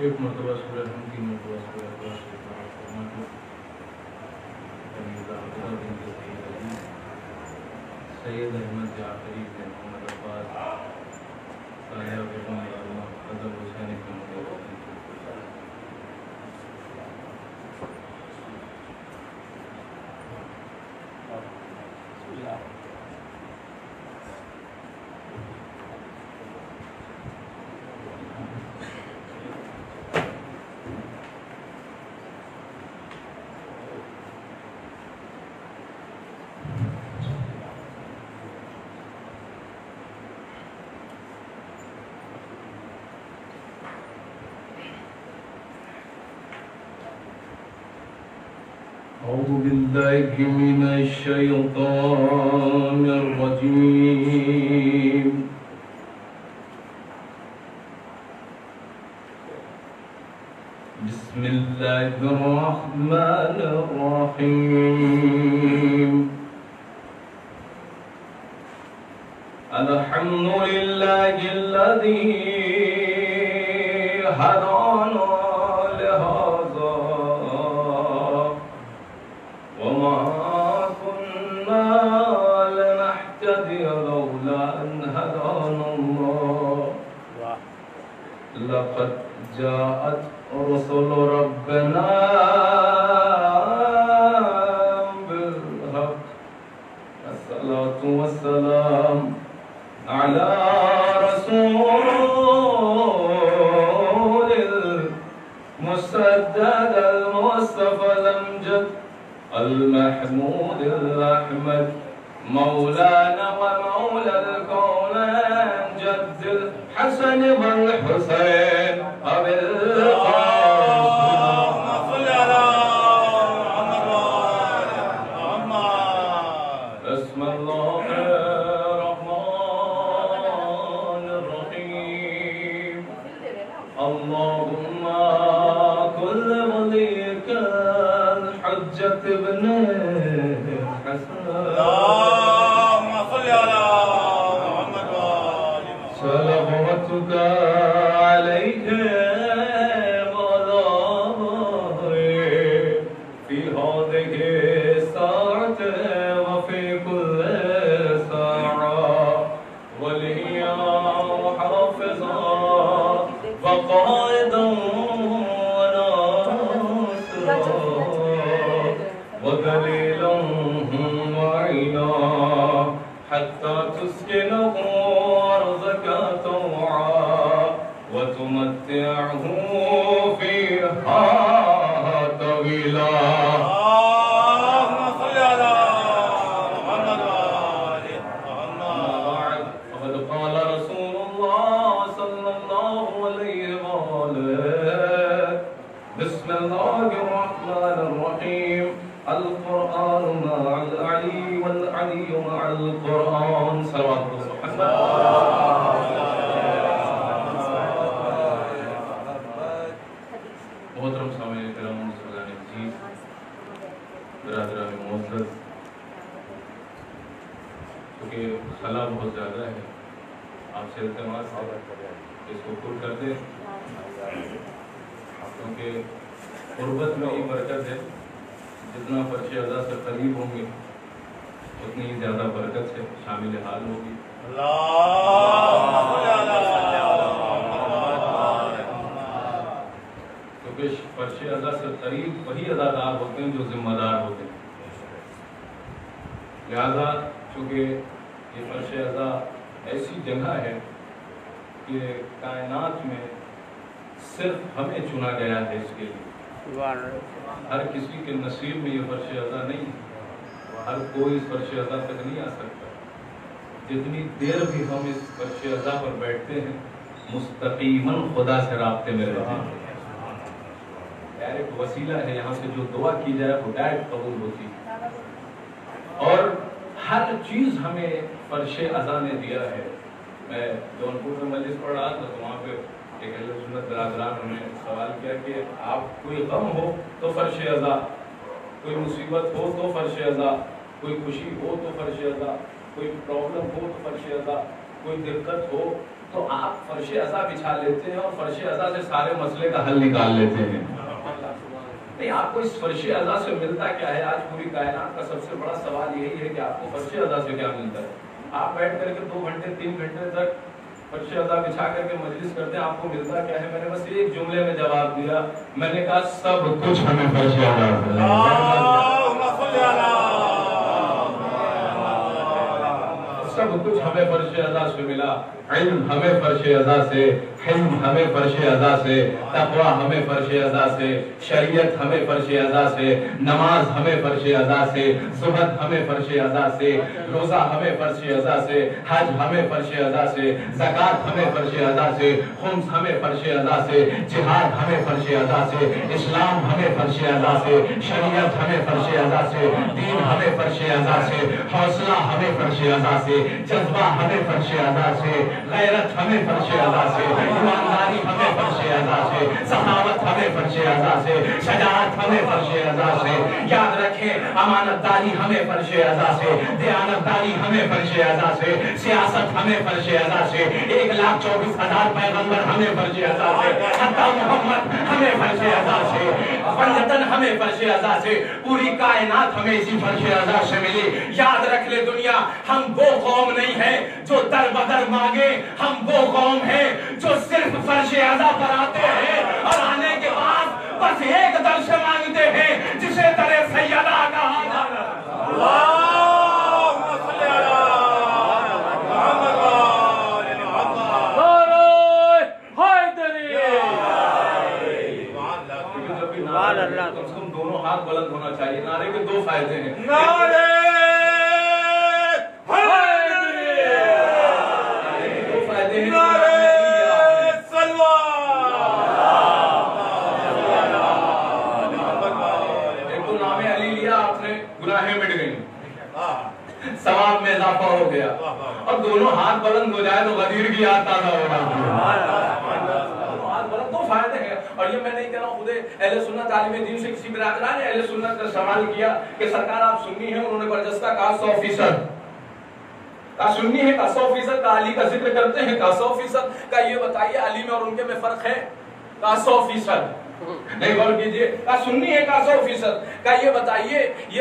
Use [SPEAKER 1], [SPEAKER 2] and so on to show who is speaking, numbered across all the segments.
[SPEAKER 1] ایک مرتبہ سورہ ہم کی مرتبہ سورہ اخلاص سے فرماتے سید احمد جعفری بن محمد عباس صاحب علامہ قدر حسین کے أعوذ بالله من الشيطان الرجيم بسم الله الرحمن الرحيم الحمد لله الذي هدانا لهذا وما كنا لنهتدي لولا أن هدانا الله لقد جاءت رسل ربنا بالحق الصلاة والسلام على رسول المسدد المصطفى الأمجد المحمود الأحمد مولانا ومولى الكونين جد الحسن والحسين أبي القاسم صل على محمد بسم الله الرحمن الرحيم اللهم كل وليك الحجة ابن حسن اللهم صل على محمد وآله صلواتك عليه وعلى في هذه الساعة وفي كل ساعة وليا وحافظا وقائدا ودليلا وعينا حتى تسكنه أرضك طوعا وتمتعه فيها طويلا اللهم صل على محمد وآل محمد فقد قال رسول الله صلى الله عليه وآله بسم الله الرحمن الرحيم القرآن مع العلي والعلي مع القرآن صلوات محمد محترم سامعین کرام مسلمان عزیز برادران معزز کیونکہ خلا بہت زیادہ ہے آپ سے التماس ہے اس کو پر کر دیں کیونکہ قربت میں ہی برکت ہے جتنا فرش ادا سے قریب ہوں گے اتنی ہی زیادہ برکت سے شامل حال ہوگی کیونکہ فرش ادا سے قریب وہی ادادار ہوتے ہیں جو ذمہ دار ہوتے ہیں لہذا چونکہ یہ فرش ادا ایسی جگہ ہے کہ کائنات میں صرف ہمیں چنا گیا ہے اس کے لیے ہر کسی کے نصیب میں یہ فرش ادا نہیں ہے ہر کوئی اس فرش ادا تک نہیں آ سکتا جتنی دیر بھی ہم اس فرش ادا پر بیٹھتے ہیں مستقیماً خدا سے رابطے میں رہتے ہیں ڈائریکٹ وسیلہ ہے یہاں سے جو دعا کی جائے وہ ڈائریکٹ قبول ہوتی ہے اور ہر چیز ہمیں فرش ادا نے دیا ہے میں جونپور میں مجلس پڑھ رہا تھا تو وہاں پہ ایک اہل سنت برادران نے سوال کیا کہ آپ کوئی غم ہو تو فرش ادا کوئی مصیبت ہو تو فرش ادا کوئی خوشی ہو تو فرش ادا کوئی پرابلم ہو تو فرش ادا کوئی دقت ہو تو آپ فرش عزا بچھا لیتے ہیں اور فرش عزا سے سارے مسئلے کا حل نکال لیتے ہیں. نہیں, آپ کو اس فرش عزا سے ملتا کیا ہے؟ آج پوری کائنات کا سب سے بڑا سوال یہی ہے کہ آپ کو فرش عزا سے کیا ملتا ہے. آپ بیٹھ کر کے 2 گھنٹے 3 گھنٹے تک فرش عزا بچھا کر کے مجلس کرتے ہیں, آپ کو ملتا کیا ہے؟ میں نے بس ایک جملے میں جواب دیا, میں نے کہا سب کچھ ہمیں فرش عزا سے ملا. سب کچھ ہمیں فرش عزا سے ملا. علم ہمیں فرش عزا سے, حلم ہمیں فرش عزا سے, تقوی ہمیں فرش عزا سے, شریعت ہمیں فرش عزا سے, نماز ہمیں فرش عزا سے, زہد ہمیں فرش عزا سے, روزہ ہمیں فرش عزا سے, حج ہمیں فرش عزا سے, زکوٰۃ ہمیں فرش عزا سے, خمس ہمیں فرش عزا سے, جہاد ہمیں فرش عزا سے, اسلام ہمیں فرش عزا سے, شریعت ہمیں فرش عزا سے, دین ہمیں فرش عزا سے, حوصلہ ہمیں فرش عزا سے, جذبہ ہمیں فرش عزا سے, غیرت ہمیں فرش عزا سے, ایمانداری ہمیں فرش عزا سے, سخاوت ہمیں فرش عزا سے, شجاعت ہمیں فرش عزا سے. یاد رکھیں, امانت داری ہمیں فرش عزا سے, دیانت داری ہمیں فرش عزا سے, سیاست ہمیں فرش عزا سے, 1,24,000 پیغمبر ہمیں فرش عزا سے, حتی محمد ہمیں فرش عزا سے, بنجتن ہمیں فرش عزا سے, پوری کائنات ہمیں اسی فرش عزا سے ملی. یاد رکھ لے دنیا, ہم وہ قوم نہیں ہے جو در بدر مانگے, ہم وہ قوم ہیں جو صرف فرش عزا پر آتے ہیں اور آنے کے بعد بس ایک در سے مانگتے ہیں جسے در سیدہ کہا جاتا ہے. اللہم صلی علی محمد وآل محمد. حیدری. سبحان اللہ. کم سے کم دونوں ہاتھ بلند ہونا چاہیے. نعرے کے 2 فائدے ہیں. نعرے ثواب میں اضافہ ہو گیا, اور دونوں ہاتھ بلند ہو جائے تو غدیر کی یاد تازہ ہو جاتی ہے. ہاتھ بلند 2 فائدے ہیں. اور یہ میں نہیں کہہ رہا ہوں, خود اہل سنت عالم دین سے کسی برادران نے اہل سنت کا سوال کیا کہ سرکار آپ سنی ہیں, انہوں نے برجستہ کہا 100%. کہا سنی ہے, کہا 100%. کہا علی کا ذکر کرتے ہیں, کہا 100%. کہا یہ بتائیے علی میں اور ان کے میں فرق ہے؟ کہا 100%. نہیں غور کیجئے, کہا سنی ہے, کہا 100%. کہا یہ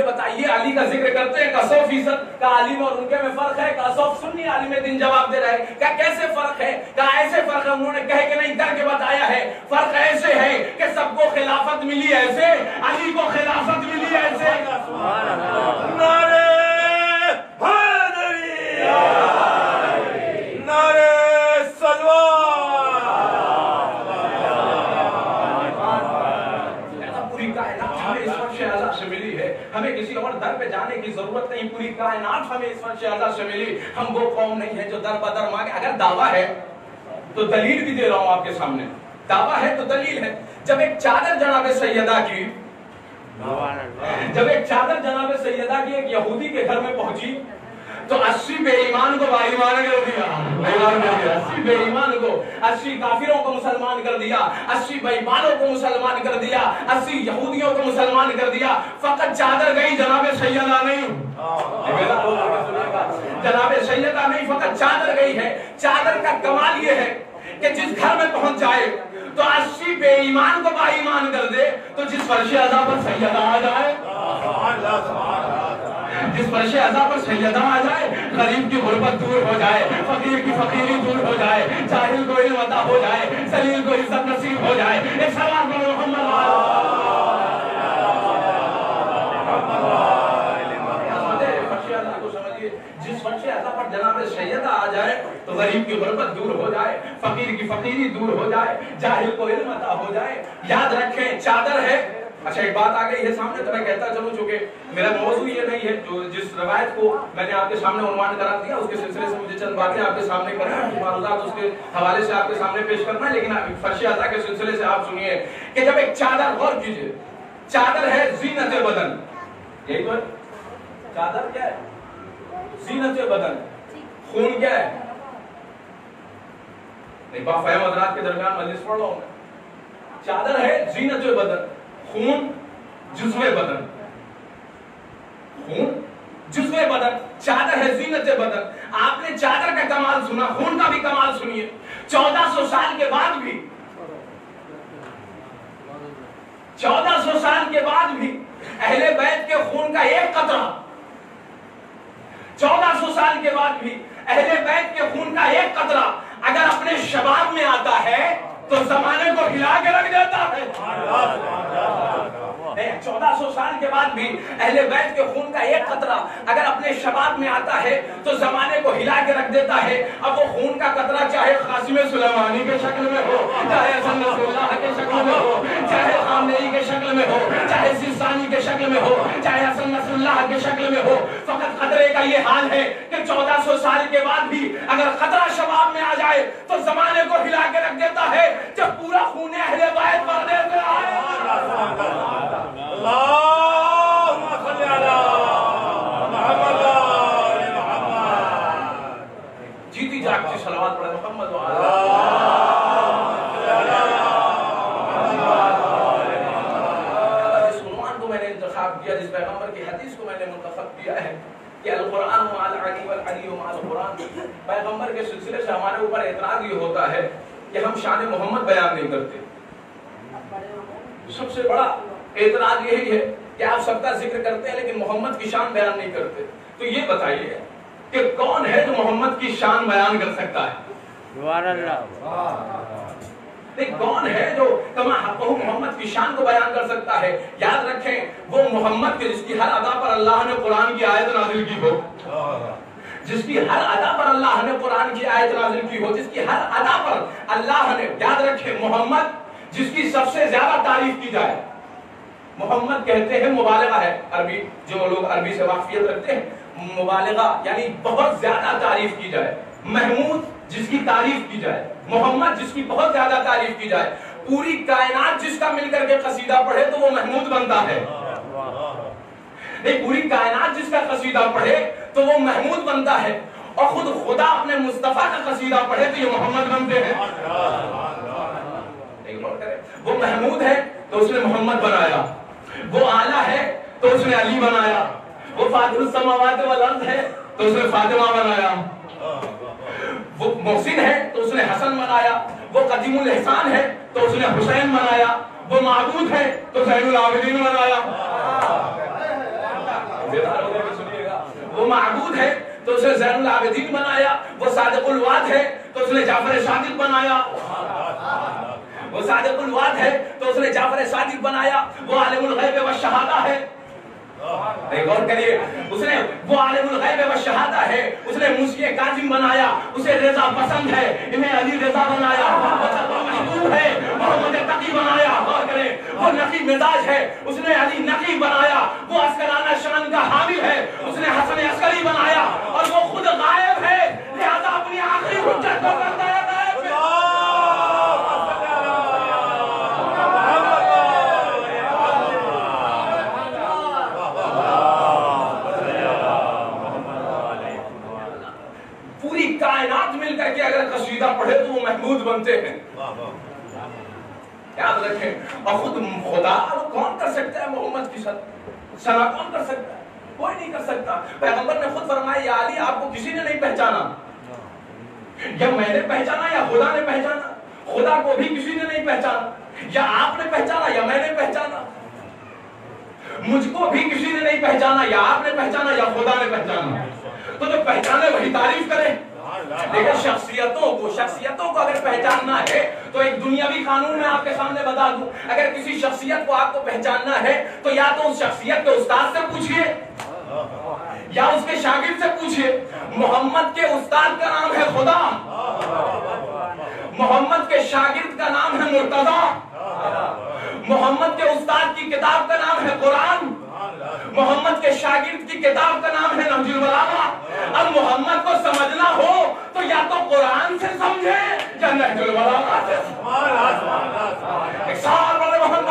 [SPEAKER 1] بتائیے علی کا ذکر کرتے ہیں, کہا 100%. کہا علی میں اور ان کے میں فرق ہے؟ کہا 100%. سنی عالم دین جواب دے رہے ہیں. کہا کیسے فرق ہے؟ کہا ایسے فرق ہے, انہوں نے کہے کہ نہیں کر کے بتایا ہے. فرق ایسے ہے کہ سب کو خلافت ملی ایسے, علی کو خلافت ملی ایسے. نعرے حیدری, نعرے سلوات. سے ملی ہے, ہمیں کسی اور در پہ جانے کی ضرورت نہیں. پوری کائنات ہمیں اس فرش عزا سے ملی. ہم وہ قوم نہیں ہے جو در بدر مانگے. اگر دعویٰ ہے تو دلیل بھی دے رہا ہوں آپ کے سامنے. دعویٰ ہے تو دلیل ہے. جب ایک چادر جناب سیدہ کی ایک یہودی کے گھر میں پہنچی تو 80 بے ایمان کو با ایمان کر دیا. 80 بے ایمان کو, 80 کافروں کو مسلمان کر دیا, 80 بے ایمانوں کو مسلمان کر دیا, 80 یہودیوں کو مسلمان کر دیا. فقط چادر گئی, جناب سیدہ نہیں. جناب سیدہ نہیں, فقط چادر گئی ہے. چادر کا کمال یہ ہے کہ جس گھر میں پہنچ جائے تو 80 بے ایمان کو با ایمان کر دے, تو جس فرش عزا پر سیدہ آ جائے, جس فرش عزا پر سیدہ آ جائے, غریب کی غربت دور ہو جائے, فقیر کی فقیری دور ہو جائے, جاہل کو علم عطا ہو جائے, ذلیل کو عزت نصیب ہو جائے. ایک سلام کرو محمد. جس فرش عزا پر جناب سیدہ آ جائے تو غریب کی غربت دور ہو جائے, فقیر کی فقیری دور ہو جائے, جاہل کو علم عطا ہو جائے. یاد رکھیں چادر ہے. اچھا ایک بات آ گئی ہے سامنے تو میں کہتا چلوں, چونکہ میرا موضوع یہ نہیں ہے. جو جس روایت کو میں نے آپ کے سامنے عنوان کرا دیا اس کے سلسلے سے مجھے چند باتیں آپ کے سامنے کرنا, معلومات اس کے حوالے سے آپ کے سامنے پیش کرنا ہے. لیکن فرش عزا کے سلسلے سے آپ سنیے کہ جب ایک چادر, غور کیجئے, چادر ہے زینت بدن. یہی تو ہے چادر. کیا ہے زینت بدن؟ خون کیا ہے؟ نہیں با فہم حضرات کے درمیان مجلس پڑھ رہا ہوں میں. چادر ہے زینت بدن, خون جزو بدن. خون جزو بدن, چادر ہے زینت بدن. آپ نے چادر کا کمال سنا، خون کا بھی کمال سنیے. 1400 سال کے بعد بھی 1400 سال کے بعد بھی اہل بیت کے خون کا ایک قطرہ، 1400 سال کے بعد بھی اہل بیت کے خون کا ایک قطرہ اگر اپنے شباب میں آتا ہے تو زمانے کو ہلا کے رکھ دیتا ہے. 1400 سال کے بعد بھی اہل بیت کے خون کا ایک قطرہ اگر اپنے شباب میں آتا ہے تو زمانے کو ہلا کے رکھ دیتا ہے. اب وہ خون کا قطرہ چاہے قاسم سلیمانی کے شکل میں ہو، چاہے حسن نصر اللہ کے شکل میں ہو، چاہے خامنئی کے شکل میں ہو، چاہے سیستانی کے شکل میں ہو، چاہے حسن نصر اللہ کے شکل میں ہو، فقط قطرے کا یہ حال ہے کہ 1400 سال کے بعد بھی اگر قطرہ شباب میں آ جائے تو زمانے کو ہلا کے رکھ دیتا ہے. جب پورا خون اہل بیت پردے سے آئے، اللہم صلی علی محمد جیتی جاگتی صلوات پڑھے محمد جس عنوان کو میں نے انتخاب کیا، جس پیغمبر کی حدیث کو میں نے منتخب کیا ہے کہ القرآن مع العلی والعلی مع القرآن، پیغمبر کے سلسلے سے ہمارے اوپر اعتراض یہ ہوتا ہے کہ ہم شان محمد بیان نہیں کرتے. سب سے بڑا اعتراض یہی ہے کہ آپ سب کا ذکر کرتے ہیں لیکن محمد کی شان بیان نہیں کرتے. تو یہ بتائیے کہ کون ہے جو محمد کی شان بیان کر سکتا ہے؟ کون ہے جو کما حقہ محمد کی شان کو بیان کر سکتا ہے؟ یاد رکھیں وہ محمد کے جس کی ہر ادا پر اللہ نے قرآن کی آیت نازل کی ہو، جس کی ہر ادا پر اللہ نے قرآن کی آیت نازل کی ہو، جس کی ہر ادا پر اللہ نے، یاد رکھیں محمد جس کی سب سے زیادہ تعریف کی جائے. محمد کہتے ہیں مبالغہ ہے، عربی جو لوگ عربی سے واقفیت رکھتے ہیں، مبالغہ یعنی بہت زیادہ تعریف کی جائے. محمود جس کی تعریف کی جائے، محمد جس کی بہت زیادہ تعریف کی جائے. پوری کائنات جس کا مل کر کے قصیدہ پڑھے تو وہ محمود بنتا ہے. نہیں، پوری کائنات جس کا قصیدہ پڑھے تو وہ محمود بنتا ہے، اور خود خدا اپنے مصطفیٰ کا قصیدہ پڑھے تو یہ محمد بنتے ہیں. وہ محمود ہے تو اس نے محمد بنایا، وہ اعلیٰ ہے تو اس نے علی بنایا، وہ فاطر السماوات والارض ہے تو اس نے فاطمہ بنایا، وہ محسن ہے تو اس نے حسن بنایا، وہ قدیم الاحسان ہے تو اس نے حسین بنایا، وہ معبود ہے تو زین العابدین بنایا. وہ معبود ہے تو اس نے زین العابدین بنایا، وہ صادق الوعد ہے تو اس نے جعفر صادق بنایا، وہ صادق الوعد ہے تو اس نے جعفر صادق بنایا، وہ عالم الغیب والشہادہ ہے. غور کریے، اس نے وہ عالم الغیب والشہادہ ہے، اس نے موسی کاظم بنایا، اسے رضا پسند ہے، انہیں علی رضا بنایا. وہ محبوب ہے، محمد تقی بنایا. غور کریں، وہ نقی مزاج ہے، اس نے علی نقی بنایا. وہ عسکرانہ شان کا حامل ہے، اس نے حسن عسکری بنایا. اور وہ خود غائب ہے لہذا اپنی آخری حجت کو کرتا ہے. کائنات مل کر کے اگر قصیدہ پڑھے تو وہ محمود بنتے ہیں. یاد رکھیں، اور خود خدا کون کر سکتا ہے محمد کی ثنا کون کر سکتا ہے؟ کوئی نہیں کر سکتا. پیغمبر نے خود فرمایا یا علی آپ کو کسی نے نہیں پہچانا، یا میں نے پہچانا یا خدا نے پہچانا. خدا کو بھی کسی نے نہیں پہچانا، یا آپ نے پہچانا یا میں نے پہچانا. مجھ کو بھی کسی نے نہیں پہچانا، یا آپ نے پہچانا یا خدا نے پہچانا. تو جو پہچانے وہی تعریف کرے. لیکن شخصیتوں کو اگر پہچاننا ہے تو ایک دنیاوی قانون میں آپ کے سامنے بتا دوں، اگر کسی شخصیت کو آپ کو پہچاننا ہے تو یا تو اس شخصیت کے استاد سے پوچھئے یا اس کے شاگرد سے پوچھئے. محمد کے استاد کا نام ہے خدا، محمد کے شاگرد کا نام ہے مرتضی، محمد کے استاد کی کتاب کا نام ہے قرآن، محمد کے شاگرد کی کتاب کا نام ہے نہج البلاغہ. اب محمد کو سمجھنا ہو تو یا تو قرآن سے سمجھے یا نہج البلاغہ سے. ایک سال بڑے محمد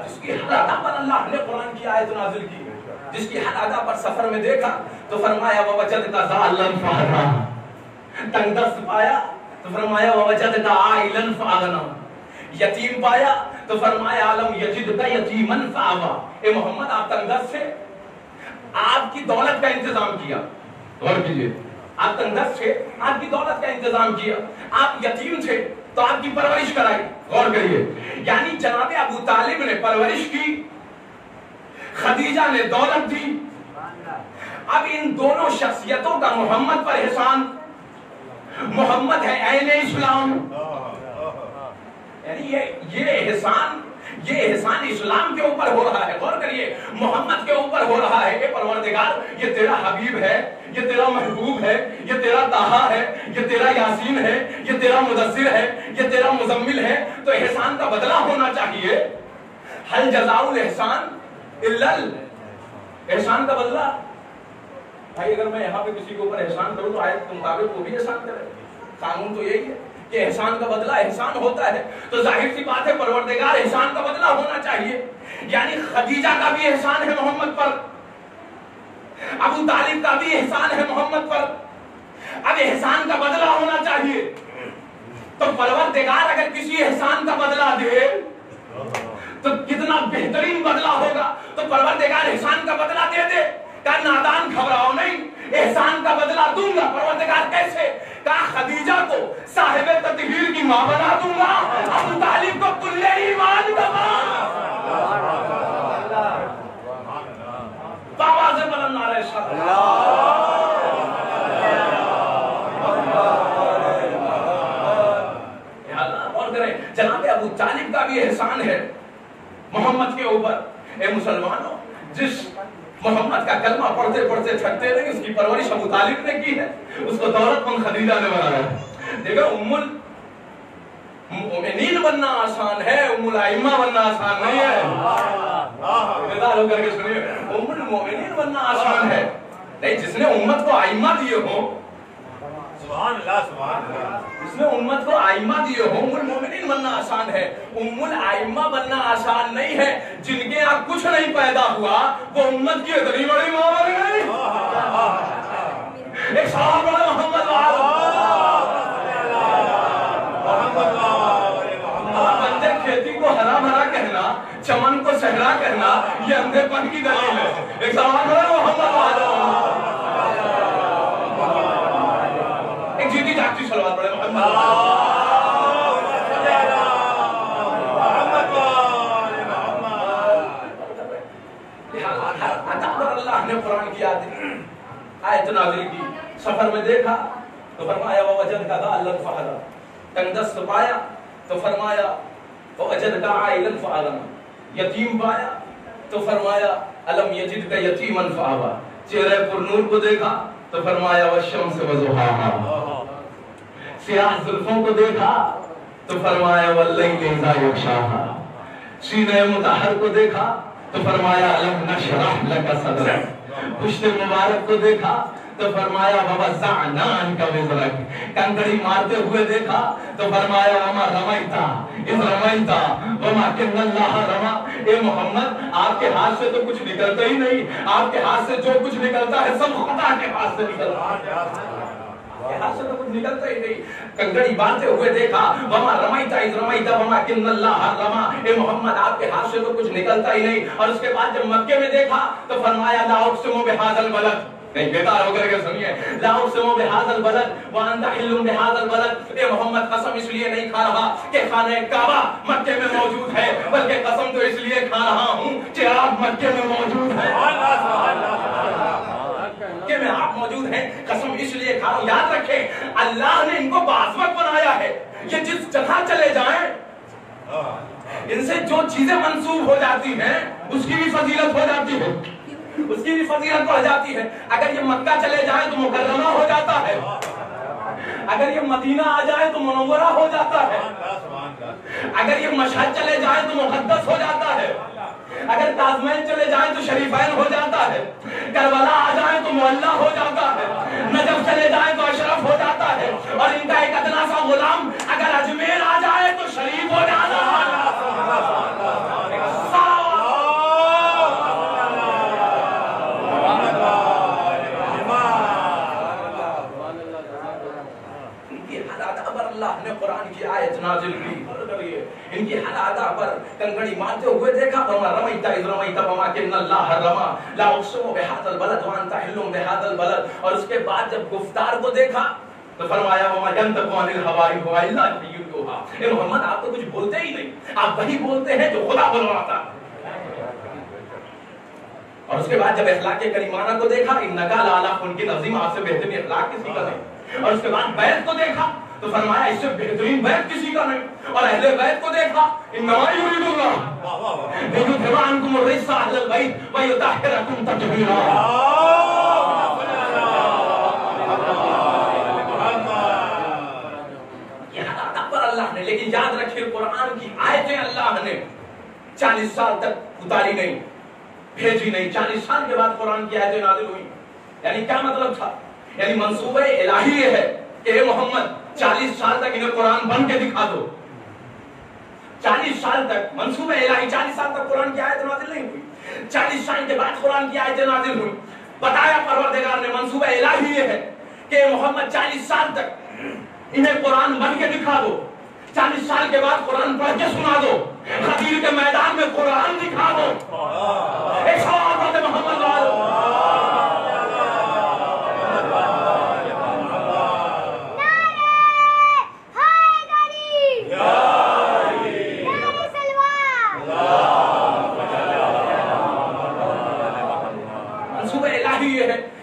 [SPEAKER 1] جس کی ہر ادا پر اللہ نے قرآن کی آیت نازل کی، جس کی ہر ادا پر سفر میں دیکھا تو فرمایا وَوَجَدْتَ ضَالًّا فَأَغْنَىٰ، تنگ دست پایا تو فرمایا وَوَجَدْتَ عَائِلًا فَأَغْنَىٰ، یتیم پایا تو فرمایا علم یجدک یتیمن فآویٰ، اے محمد آپ تنگ دست سے، آپ کی دولت کا انتظام کیا، غور کیجئے، آپ تنگ دست سے، آپ کی دولت کا انتظام کیا، آپ یتیم تھے تو آپ کی پرورش کرائی، غور کریے، یعنی جناب ابو طالب نے پرورش کی، خدیجہ نے دولت دی، اب ان دونوں شخصیتوں کا محمد پر احسان، محمد ہے عین اسلام، یعنی یہ احسان اسلام کے اوپر ہو رہا ہے، غور کریے، محمد کے اوپر ہو رہا ہے، اے پروردگار یہ تیرا حبیب ہے، یہ تیرا محبوب ہے، یہ تیرا طٰہٰ ہے، یہ تیرا یاسین ہے، یہ تیرا مدثر ہے، یہ تیرا مزمل ہے، تو احسان کا بدلہ ہونا چاہیے، حل جزاء الاحسان الا احسان کا بدلہ، بھائی اگر میں یہاں پہ کسی کے اوپر احسان کروں تو آیت کے مطابق وہ بھی احسان کرے، قانون تو یہی ہے کہ احسان کا بدلہ احسان ہوتا ہے، تو ظاہر سی بات ہے پروردگار احسان کا بدلہ ہونا چاہیے، یعنی خدیجہ کا بھی احسان ہے محمد پر، ابو طالب کا بھی احسان ہے محمد پر، اب احسان کا بدلہ ہونا چاہیے، تو پروردگار اگر کسی احسان کا بدلہ دے تو کتنا بہترین بدلہ ہوگا، تو پروردگار احسان کا بدلہ دے دے، کہا نادان گھبراؤ نہیں، احسان کا بدلہ دوں گا، پروردگار کیسے؟ کہا خدیجہ کو صاحب تطہیر کی ماں بنا دوں گا، ابو طالب کو کلے ایمان کا ماں، آواز بلند نعرہ اور کریں، جناب ابو طالب کا بھی احسان ہے محمد کے اوپر، اے مسلمانوں، جس محمد کا کلمہ پڑھتے پڑھتے تھکتے نہیں، اس کی پرورش ابو طالب نے کی ہے، اس کو دولت مند خدیجہ نے بنایا ہے، دیکھو ام المؤمنین بننا آسان ہے، ام الائمہ بننا آسان نہیں ہے، بیدار ہو کر کے سنیے، ام المؤمنین بننا آسان ہے، نہیں جس نے امت کو ائمہ دیے ہوں، سبحان اللہ سبحان اللہ، جس نے امت کو ائمہ دیے ہوں، ام المؤمنین بننا آسان ہے، ام الائمہ بننا آسان نہیں ہے، جن کے یہاں کچھ نہیں پیدا ہوا وہ امت کی اتنی بڑی ماں بن گئی، ایک سوال بڑا محمد بنجر کھیتی کو ہرا بھرا کہنا، چمن کو صحرا کہنا، یہ اندھے پن کی دلیل ہے، ایک سوال بڑا محمد ایک جیتی جاگتی سلوات پڑھے محمد اللہ نے قرآن کی آیت نازل کی، سفر میں دیکھا تو فرمایا وَوَجَدْكَ ضَالًّا فَهَدَىٰ، تنگ دست پایا تو فرمایا وَوَجَدْكَ عَائِلًا فَأَغْنَىٰ، یتیم پایا تو فرمایا أَلَمْ يَجِدْكَ يَتِيمًا فَآوَىٰ، چہرے پر نور کو دیکھا تو فرمایا وَالشَّمْسِ وَضُحَاهَا، سیاہ زلفوں کو دیکھا تو فرمایا وَاللَّيْلِ إِذَا يَغْشَاهَا، سینہ مطہر کو دیکھا تو فرمایا أَلَمْ نَشْرَحْ لَكَ صَدْرَكَ، پشت مبارک کو دیکھا تو فرمایا وَوَضَّعْنَا عَنْكَ وِزْرَكَ، کنکڑی مارتے ہوئے دیکھا تو فرمایا وَمَا رَمَيْتَ إِذْ رَمَيْتَ وَمَكِنَّ اللَّهَ رَمَى، اے محمد آپ کے ہاتھ سے تو کچھ نکلتا ہی نہیں، آپ کے ہاتھ سے جو کچھ نکلتا ہے سب خدا کے ہاتھ سے نکلتا ہے، ہاتھ سے تو کچھ نکلتا ہی نہیں، کنکڑی مارتے ہوئے دیکھا وَمَا رَمَيْتَ إِذْ رَمَيْتَ وَمَكِنَّ اللَّهَ رَمَى، اے محمد آپ کے ہاتھ سے تو کچھ نکلتا ہی نہیں، اور اس کے بعد جب مکے میں دیکھا تو فرمایا لَا أُقْسِمُ بِهَٰذَا الْبَلَدِ، نہیں بیدار ہو کر کے سنیے، لا اقسم بهذا البلد وانت حل بهذا البلد، اے محمد قسم اس لیے نہیں کھا رہا کہ خانہ کعبہ مکے میں موجود ہے، بلکہ قسم تو اس لیے کھا رہا ہوں کہ آپ مکے میں موجود ہیں، مکے میں آپ موجود ہیں، قسم اس لیے کھا رہا ہوں۔ یاد رکھیں اللہ نے ان کو بعظمت بنایا ہے، یہ جس جگہ چلے جائیں ان سے جو چیزیں منسوب ہو جاتی ہیں اس کی بھی فضیلت ہو جاتی ہے، اس کی بھی فضیلت بڑھ جاتی ہے، اگر یہ مکہ چلے جائیں تو مکرمہ ہو جاتا ہے، اگر یہ مدینہ آ جائے تو منورہ ہو جاتا ہے، اگر یہ مشہد چلے جائیں تو مقدس ہو جاتا ہے، اگر کاظمین چلے جائیں تو شریفین ہو جاتا ہے، کربلا آ جائیں تو معلیٰ ہو جاتا ہے، نجف چلے جائیں تو اشرف ہو جاتا ہے، اور ان کا ایک ادنا سا غلام اگر اجمیر آ جائے تو شریف ہو جاتا ہے۔ ان کی حالات پر اللہ نے قرآن کی آیت نازل کی. ان کی حالات پر کنکڑی مارتے ہوئے دیکھا. وما رمیت اذ رمیت ولکن اللہ رمی لا اقسم بہذا البلد وانت حل بہذا البلد. اور اس کے بعد جب گفتار کو دیکھا تو فرمایا وما ينطق عن الهوى ان هو الا وحی یوحى. اے محمد آپ تو کچھ بولتے ہی نہیں, آپ وہی بولتے ہیں جو خدا بلواتا. اور اس کے بعد جب اخلاق کریمانہ کو دیکھا انک لعلی خلق عظیم, آپ سے بہترین اخلاق کسی کا نہیں. اور اس کے بعد بیت کو دیکھا تو فرمایا اس سے بہترین بیت کسی کا نہیں. اور اہل بیت کو دیکھا انما یرید اللہ لیذهب عنکم الرجس اہل البیت ویطہرکم تطہیرا. یہ حالات پر اللہ نے, لیکن یاد رکھیں قرآن کی آیتیں اللہ نے 40 سال تک اتاری نہیں, بھیجی نہیں. 40 سال کے بعد قرآن کی آیتیں نازل ہوئی. یعنی کیا مطلب تھا؟ یعنی منصوبہ الہی یہ ہے کہ اے محمد 40 سال تک انہیں قرآن بن کے دکھا دو. 40 سال تک منصوبہ الہی, 40 سال تک قرآن کی آیت نازل نہیں ہوئی. 40 سال کے بعد قرآن کی آیتیں نازل ہوئی. بتایا پروردگار نے منصوبہ الہی یہ ہے کہ اے محمد 40 سال تک انہیں قرآن بن کے دکھا دو. 40 سال کے بعد قرآن پڑھ کے سنا دو. خدیر کے میدان میں قرآن دکھا دو. ایک صحابہ محمد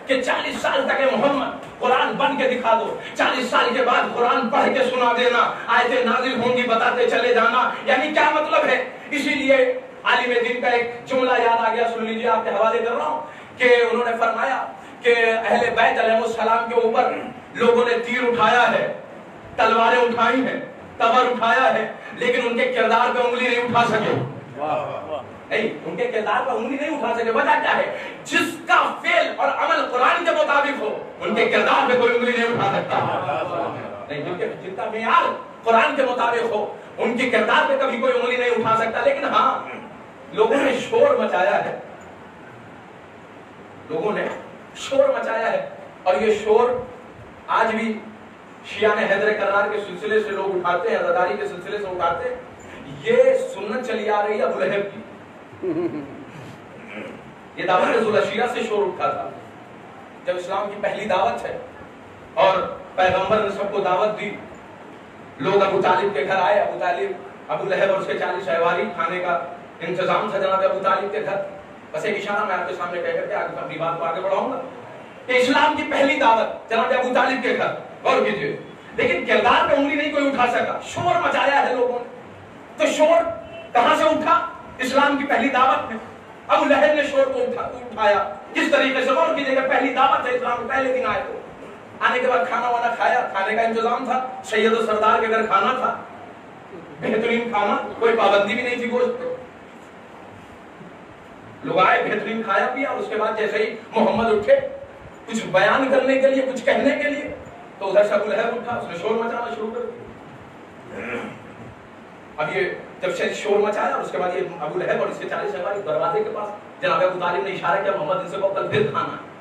[SPEAKER 1] کہ 40 سال تک محمد قرآن بن کے دکھا دو. 40 سال کے بعد قرآن پڑھ کے سنا دینا, آیتیں نازل ہوں گی بتاتے چلے جانا. یعنی کیا مطلب ہے؟ اسی لیے عالم دین کا ایک جملہ یاد آ گیا, سن لیجیے, آپ کے حوالے کر رہا ہوں, کہ انہوں نے فرمایا کہ اہل بیت علیہ السلام کے اوپر لوگوں نے تیر اٹھایا ہے, تلواریں اٹھائی ہیں, تبر اٹھایا ہے, لیکن ان کے کردار پہ انگلی نہیں اٹھا سکے. نہیں, ان کے کردار پر انگلی نہیں اٹھا سکے. وجہ کیا ہے؟ جس کا فعل اور عمل قرآن کے مطابق ہو ان کے کردار پہ کوئی انگلی نہیں اٹھا سکتا. نہیں, جن کا معیار قرآن کے مطابق ہو ان کے کردار پہ کبھی کوئی انگلی نہیں اٹھا سکتا. لیکن ہاں, لوگوں نے شور مچایا ہے, لوگوں نے شور مچایا ہے, اور یہ شور آج بھی شیعہ حیدر کرار کے سلسلے سے لوگ اٹھاتے ہیں, عزاداری کے سلسلے سے اٹھاتے ہیں. یہ سنت چلی آ رہی ہے ابو لہب کی. یہ دعوت رسول شیعہ سے شور اٹھا تھا جب اسلام کی پہلی دعوت ہے, اور پیغمبر نے سب کو دعوت دی. لوگ ابو طالب کے گھر آئے. ابو طالب, ابو لہب اور اس کے 40 شہواری, کھانے کا انتظام تھا جناب ابو طالب کے گھر. بس ایک اشارہ میں آپ کے سامنے کہہ کر کے اپنی بات کو آگے بڑھاؤں گا کہ اسلام کی پہلی دعوت جناب ابو طالب کے گھر. غور کیجیے, لیکن کردار پہ انگلی نہیں کوئی اٹھا سکا. شور مچایا ہے لوگوں نے. تو شور کہاں سے اٹھا؟ اسلام کی پہلی دعوت میں. ابو لہب نے شور کو اٹھایا. کس طریقے سے؟ غور کیجیے کہ پہلی دعوت ہے اسلام, پہلے دن آئے تو آنے کے بعد کھانا وانا کھایا, کھانے کا انتظام تھا, سید و سردار کے گھر کھانا تھا, بہترین کھانا, کوئی پابندی بھی نہیں تھی گوشت پہ. لوگ آئے, بہترین کھایا پیا, اور اس کے بعد جیسے ہی محمد اٹھے کچھ بیان کرنے کے لیے, کچھ کہنے کے لیے, تو ادھر سے ابو لہب اٹھا, اس نے شور مچانا شروع کر دیا. اب یہ جب سے شور مچایا, اس کے بعد یہ ابو لہب اور اس کے 40 شہواری دروازے کے پاس, جناب ابو طالب نے اشارہ کیا محمد ان سے کو کل پھر کھانا ہے.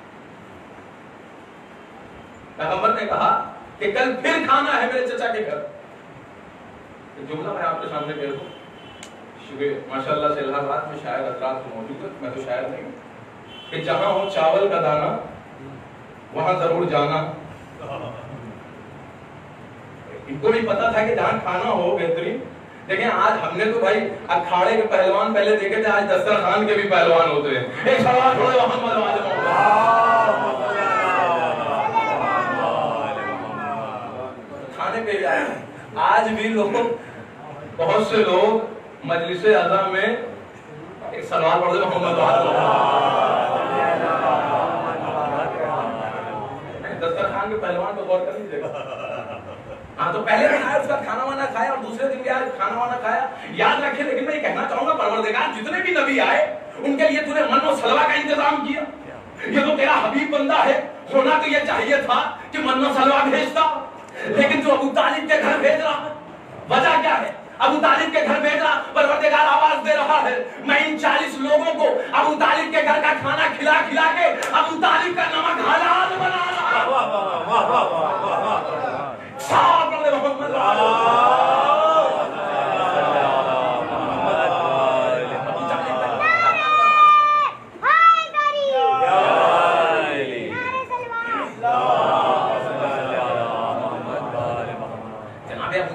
[SPEAKER 1] پیغمبر نے کہا کہ کل پھر کھانا ہے میرے چچا کے گھر. جملہ میں آپ کے سامنے کہہ دوں, ماشاءاللہ سے الہ آباد میں شاعر حضرات موجود ہے, میں تو شاعر نہیں ہوں, کہ جہاں ہو چاول کا دانا وہاں ضرور جانا. ان کو بھی پتا تھا کہ جہاں کھانا ہو بہترین. لیکن آج ہم نے تو بھائی اکھاڑے کے پہلوان پہلے دیکھے تھے, آج دسترخوان کے بھی پہلوان ہوتے ہیں. ایک سوال تھوڑے محمد والے کھانے پہ بھی آئے. آج بھی لوگ, بہت سے لوگ مجلس اعظم میں ایک سوال پڑھ دے محمد والے, دسترخوان کے پہلوان کو غور کر لیجیے گا. ہاں, تو پہلے دن آیا, اس کا کھانا وانا کھایا, اور دوسرے دن بھی آیا کھانا وانا کھایا. یاد رکھیں, لیکن میں یہ کہنا چاہوں گا پروردگار جتنے بھی نبی آئے ان کے لیے تو نے من و سلوہ کا انتظام کیا. یہ تو تیرا حبیب بندہ ہے, ہونا تو یہ چاہیے تھا کہ من و سلوہ بھیجتا, لیکن تو ابو طالب کے گھر بھیج رہا. وجہ کیا ہے؟ ابو طالب کے گھر بھیج رہا, پروردگار آواز دے رہا ہے میں ان 40 لوگوں کو ابو طالب کے گھر کا کھانا کھلا کھلا کے ابو طالب کا نمک حلال بنا رہا.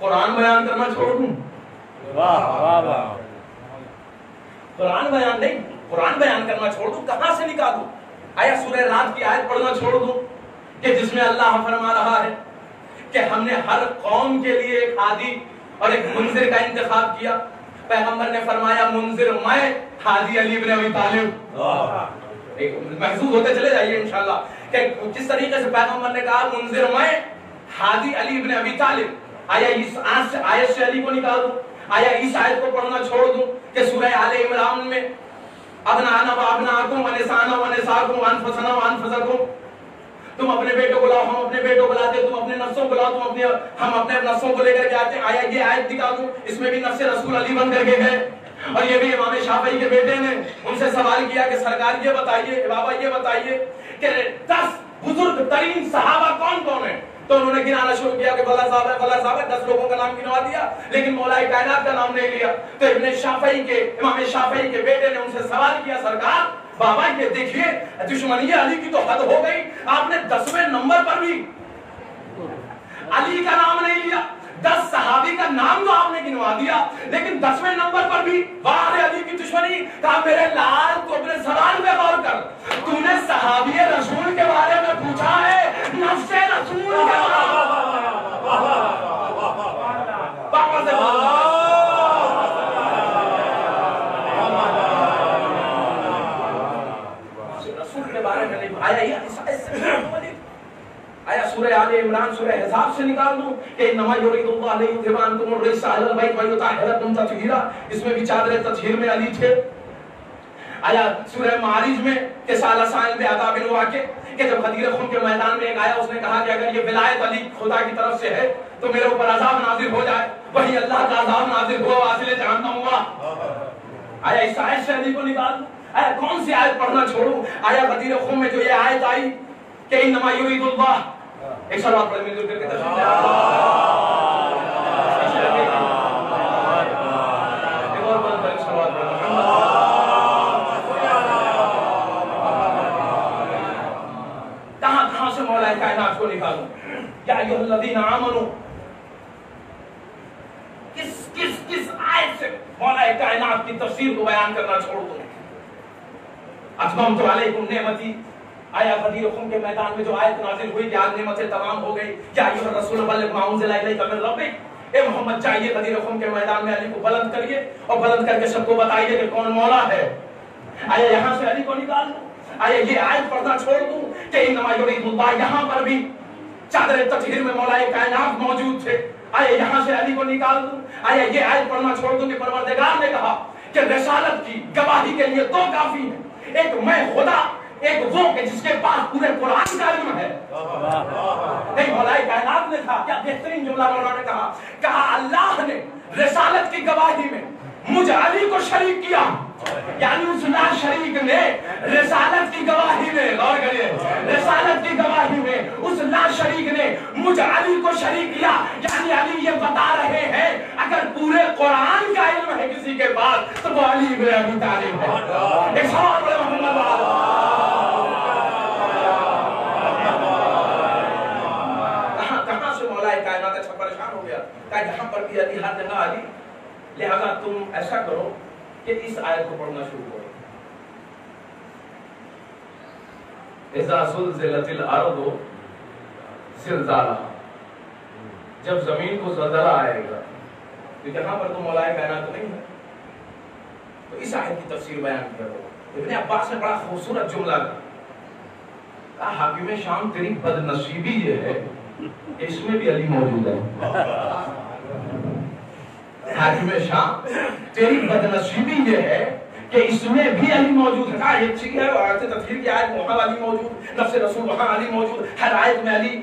[SPEAKER 1] قرآن بیان کرنا چھوڑ دوں؟
[SPEAKER 2] واہ واہ واہ،
[SPEAKER 1] قرآن بیان نہیں، قرآن بیان کرنا چھوڑ دوں؟ کہاں سے نکالوں؟ آیا سورہ رات کی آیت پڑھنا چھوڑ دوں کہ جس میں اللہ فرما رہا ہے کہ ہم نے ہر قوم کے لیے ایک ہادی اور ایک منذر کا انتخاب کیا؟ پیغمبر نے فرمایا منذر میں، ہادی علی بن ابی طالب۔ محظوظ ہوتے چلے جائیے انشاءاللہ کہ جس طریقے سے پیغمبر نے کہا منذر میں، ہادی علی بن ابی طالب، آیا اس آیت سے علی کو نکال دوں؟ آیا اس آیت کو پڑھنا چھوڑ دوں کہ سورہ آل عمران میں ابنانا و ابناکم و نسانا و نساکم و انفسنا و انفسکم، تم اپنے بیٹوں کو لاؤ، ہم اپنے بیٹوں کو لاتے، تم اپنے نفسوں کو لاؤ، ہم اپنے نفسوں کو لے کر کے آتے ہیں۔ آیا یہ آیت نکال دوں؟ اس میں بھی نفس رسول علی بن کر کے گئے، اور یہ بھی امام شافعی کے بیٹے نے ان سے سوال کیا کہ سرکار یہ بتائیے، بابا یہ بتائیے کہ 10 بزرگ ترین صحابہ کون کون ہیں؟ تو انہوں نے گنانا شروع کیا کہ فلاں صاحب ہے، فلاں صاحب ہے، 10 لوگوں کا نام گنوا دیا لیکن مولا کائنات کا نام نہیں لیا۔ تو امام شافعی کے بیٹے نے ان سے سوال کیا سرکار بابا یہ دیکھیے دشمنی علی کی تو حد ہو گئی، آپ نے 10ویں نمبر پر بھی علی کا نام نہیں لیا، 10 صحابی کا نام تو آپ نے گنوا دیا لیکن 10ویں نمبر پر بھی واہ علی کی دشمنی۔ کہا میرے لال تو اپنے سوال پہ غور کر، تو نے صحابی رسول کے بارے میں پوچھا ہے، نفس رسول کے بارے میں نہیں آیا سورہ آل عمران سورہ احزاب سے نکال دوں کہ انما یرید اللہ لیذھب عنکم الرجس اہل البیت ویطہرکم تطہیرا؟ اس میں بھی چادر تطہیر میں علی تھے۔ آیا سورہ معارج میں کہ سالہ سائل بے عذاب واقع کہ جب غدیر خم کے میدان میں ایک آیا اس نے کہا کہ اگر یہ ولایت علی خدا کی طرف سے ہے تو میرے اوپر عذاب نازل ہو جائے، وہی اللہ کا عذاب نازل ہوا، واصل جہنم ہوا۔ آیا اس آیت سے علی کو نکال دوں؟ آیا کون سی آیت پڑھنا چھوڑوں؟ آیا غدیر خم میں جو یہ آیت آئی کہ انما یرید اللہ، ایک صلوات پڑھیں مل کر کے تشریف لے کہاں سے مولا کائنات کو نکالوں؟ یا ایھا الذین آمنوا، کس آیت سے مولا کائنات کی تفسیر کو بیان کرنا چھوڑ دوں؟ اتممت علیکم نعمتی، آیا غدیر خم کے میدان میں جو آیت نازل ہوئی کہ آج نعمتیں تمام ہو گئی، یا ایھا الرسول بلغ ما انزل الیک من ربک، اے محمد چاہیے غدیر خم کے میدان میں علی کو بلند کریے اور بلند کر کے سب کو بتائیے کہ کون مولا ہے۔ آیا یہاں سے علی کو نکال دوں؟ آیا یہ آیت پڑھنا چھوڑ دوں کہ انما یرید اللہ؟ یہاں پر بھی چادر تطہیر میں مولا کائنات موجود تھے، آیا یہاں سے علی کو نکال دوں؟ آیا یہ آیت پڑھنا چھوڑ دوں کہ پروردگار نے کہا کہ رسالت کی گواہی کے لیے 2 کافی ہیں، ایک میں خدا، ایک وہ کہ جس کے پاس پورے قرآن کا علم ہے۔ نہیں مولا کائنات نے کہا، کیا بہترین جملہ مولا نے کہا اللہ نے رسالت کی گواہی میں مجھ علی کو شریک کیا، یعنی اس لا شریک نے رسالت کی گواہی میں، غور کریے، رسالت کی گواہی میں اس لا شریک نے مجھ علی کو شریک کیا، یعنی علی یہ بتا رہے ہیں اگر پورے قرآن کا علم ہے کسی کے پاس تو وہ علی بن ابی طالب ہے۔ ایک سوال بڑے محمد کہاں سے مولا کائنات اچھا پریشان ہو گیا، کہا جہاں پر بھی علی ہر جگہ علی، لہذا تم ایسا کرو کہ اس آیت کو پڑھنا شروع کرو۔ اذا زلزلت الارض زلزالها، جب زمین کو زلزلہ آئے گا، تو یہاں پر تو مولا کائنات نہیں ہے، تو اس آیت کی تفسیر بیان کیا کرو۔ ابن عباس نے بڑا خوبصورت جملہ کہا، حاکم شام تیری بد نصیبی یہ ہے کہ اس میں بھی علی موجود ہے۔ حاکم شام تیری بدنصیبی یہ ہے کہ اس میں بھی علی موجود ہے۔ کہا یہ ٹھیک ہے، آیت تطہیر کی آیت وہاں علی موجود، نفس رسول وہاں علی موجود، ہر آیت میں علی،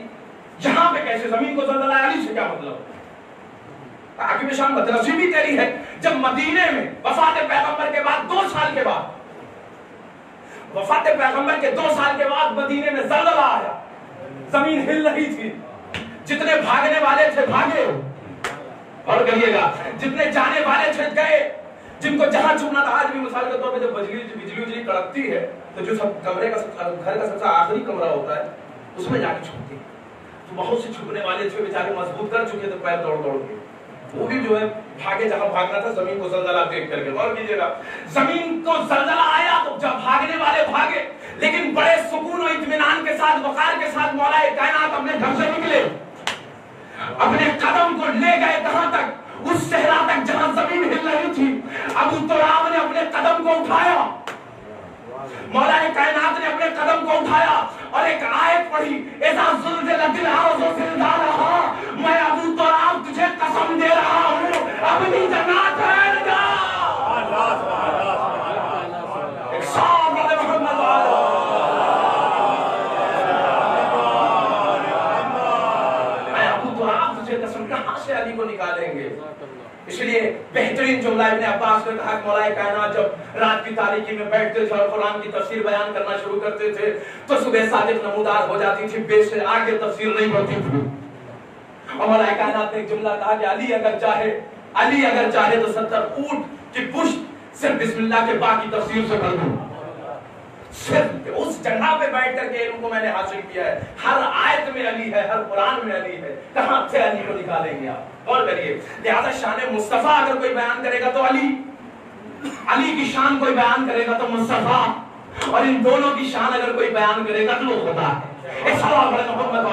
[SPEAKER 1] جہاں پہ کیسے زمین کو زلزلہ علی سے کیا مطلب؟ حاکم شام بدنصیبی تیری ہے جب مدینے میں وفات پیغمبر کے بعد 2 سال کے بعد، وفات پیغمبر کے 2 سال کے بعد مدینے میں زلزلہ آیا، زمین ہل رہی تھی، جتنے بھاگنے والے تھے بھاگے، اور کہیے گا جتنے جانے والے تھے گئے، جن کو جہاں چھپنا تھا۔ آج بھی مثال کے طور پہ جب بجلی کڑکتی ہے تو جو سب کمرے کا گھر کا سب سے آخری کمرہ ہوتا ہے اس میں جا کے چھپتی ہے،
[SPEAKER 3] تو بہت سے چھپنے والے تھے بیچارے مضبوط کر چکے تھے پیر دوڑ دوڑ کے, وہ بھی جو ہے بھاگے جہاں بھاگنا تھا, زمین کو زلزلہ دیکھ کر کے. غور کیجیے گا, زمین کو زلزلہ آیا تو جب بھاگنے والے بھاگے, لیکن بڑے سکون و اطمینان کے ساتھ, وقار کے ساتھ مولا کائنات اپنے گھر سے نکلے, اپنے قدم کو لے گئے کہاں تک, اس صحرا تک جہاں زمین ہل رہی تھی. ابو تراب نے اپنے قدم کو اٹھایا, مولا کائنات نے اپنے قدم کو اٹھایا اور ایک آیت پڑھی, اذا زلزلت الارض زلزالہا, میں ابو تراب تجھے قسم دے رہا ہوں اپنی جنات ٹھہر جا. ایک صاحب محمد میں ابو تراب تجھے قسم, کہاں سے علی کو نکالیں گے. اس لیے بہترین جملہ ابن عباس نے کہا کہ مولا کائنات جب رات کی تاریکی میں بیٹھتے تھے اور قرآن کی تفسیر بیان کرنا شروع کرتے تھے تو صبح صادق نمودار ہو جاتی تھی, بے سے آگے تفسیر نہیں ہوتی تھی. اور مولا کائنات نے ایک جملہ کہا کہ علی اگر چاہے تو 70 اونٹ کی پشت صرف بسم اللہ کے با کی تفسیر سے کر دوں. صرف اس جگہ پہ بیٹھ کر کے علم کو میں نے حاصل کیا ہے. ہر آیت میں علی ہے, ہر قرآن میں علی ہے, کہاں سے علی کو نکالیں گے آپ. غور کریے, لہذا شان مصطفیٰ اگر کوئی بیان کرے گا تو علی کی شان کوئی بیان کرے گا تو مصطفیٰ, اور ان دونوں کی شان اگر کوئی بیان کرے گا تو وہ خدا ہے. ایک سوال بڑے محمد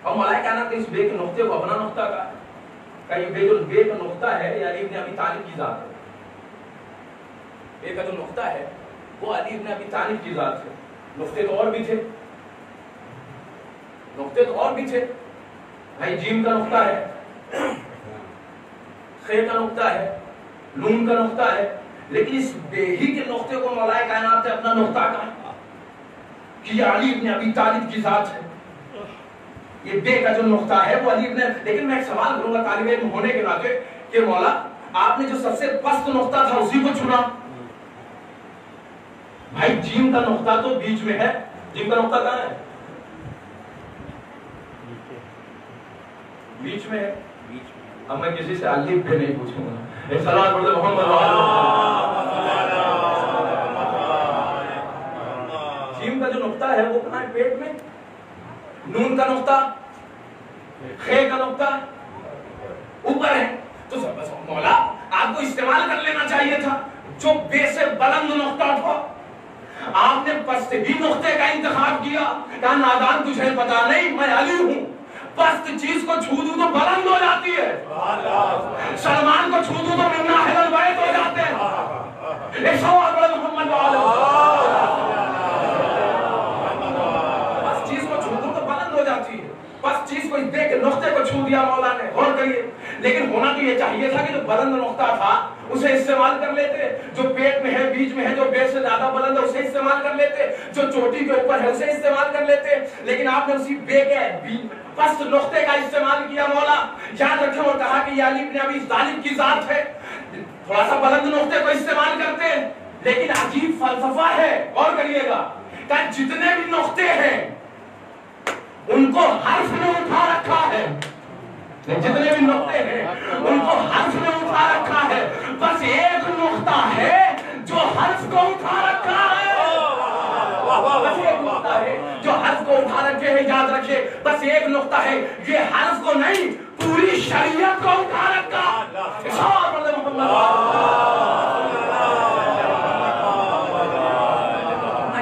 [SPEAKER 3] اور مولا کائنات نے اس بے کے نقطے کو اپنا نقطہ کہا کہ یہ بے کا نقطہ ہے یہ علی ابن ابی طالب کی ذات ہے. بے کا جو نقطہ ہے وہ علی ابن ابی طالب کی ذات ہے. نقطے تو اور بھی تھے, بھائی جیم کا نقطہ ہے, خے کا نقطہ ہے, نون کا نقطہ ہے, لیکن اس بے ہی کے نقطے کو مولا کائنات نے اپنا نقطہ کہا کہ یہ علی ابن ابی طالب کی ذات ہے. یہ بے کا جو نقطہ ہے وہ علی ابن, لیکن میں ایک سوال کروں گا طالب علم ہونے کے ناطے کہ مولا آپ نے جو سب سے پست نقطہ تھا اسی کو چنا. بھائی جیم کا نقطہ تو بیچ میں ہے, جیم کا نقطہ کہاں ہے؟ بیچ میں ہے. اب میں کسی سے علی پہ نہیں پوچھوں گا, ایک سوال پڑھتے محمد جیم کا جو نقطہ ہے وہ کہاں ہے؟ پیٹ میں. نون کا نقطہ, خے کا نقطہ اوپر ہے. تو مولا آپ کو استعمال کر لینا چاہیے تھا جو بے سے بلند نقطہ تھا. آپ نے پست بھی نقطے کا انتخاب کیا, کہا نادان تجھے پتا نہیں میں علی ہوں, پست چیز کو چھو دوں تو بلند ہو جاتی ہے, سلمان کو چھو دوں تو منا حلال بیت ہو جاتے ہیں. ایک سوال بڑے محمد بس چیز کو دیکھ کے نقطے کو چھو دیا مولا نے. غور کریے, لیکن ہونا تو یہ چاہیے تھا کہ جو بلند نقطہ تھا اسے استعمال کر لیتے, جو پیٹ میں ہے, بیچ میں ہے, جو بیٹ سے زیادہ بلند ہے اسے استعمال کر لیتے, جو چوٹی کے اوپر ہے اسے استعمال کر لیتے, لیکن آپ نے اسی بے کے پست نقطے کا استعمال کیا. مولا یاد رکھیں اور کہا کہ یہ علی ابن ابی طالب کی ذات ہے. تھوڑا سا بلند نقطے کو استعمال کرتے, لیکن عجیب فلسفہ ہے. غور کریے گا کہ جتنے بھی نقطے ہیں ان کو حرف میں اٹھا رکھا ہے, جتنے بھی نقطے ہیں ان کو حرف میں اٹھا رکھا ہے, بس ایک نقطہ ہے جو حرف کو اٹھا رکھا ہے. بس ایک نقطہ ہے جو حرف کو اٹھا رکھے ہیں. یاد رکھے, بس ایک نقطہ ہے, یہ حرف کو نہیں پوری شریعت کو اٹھا رکھا.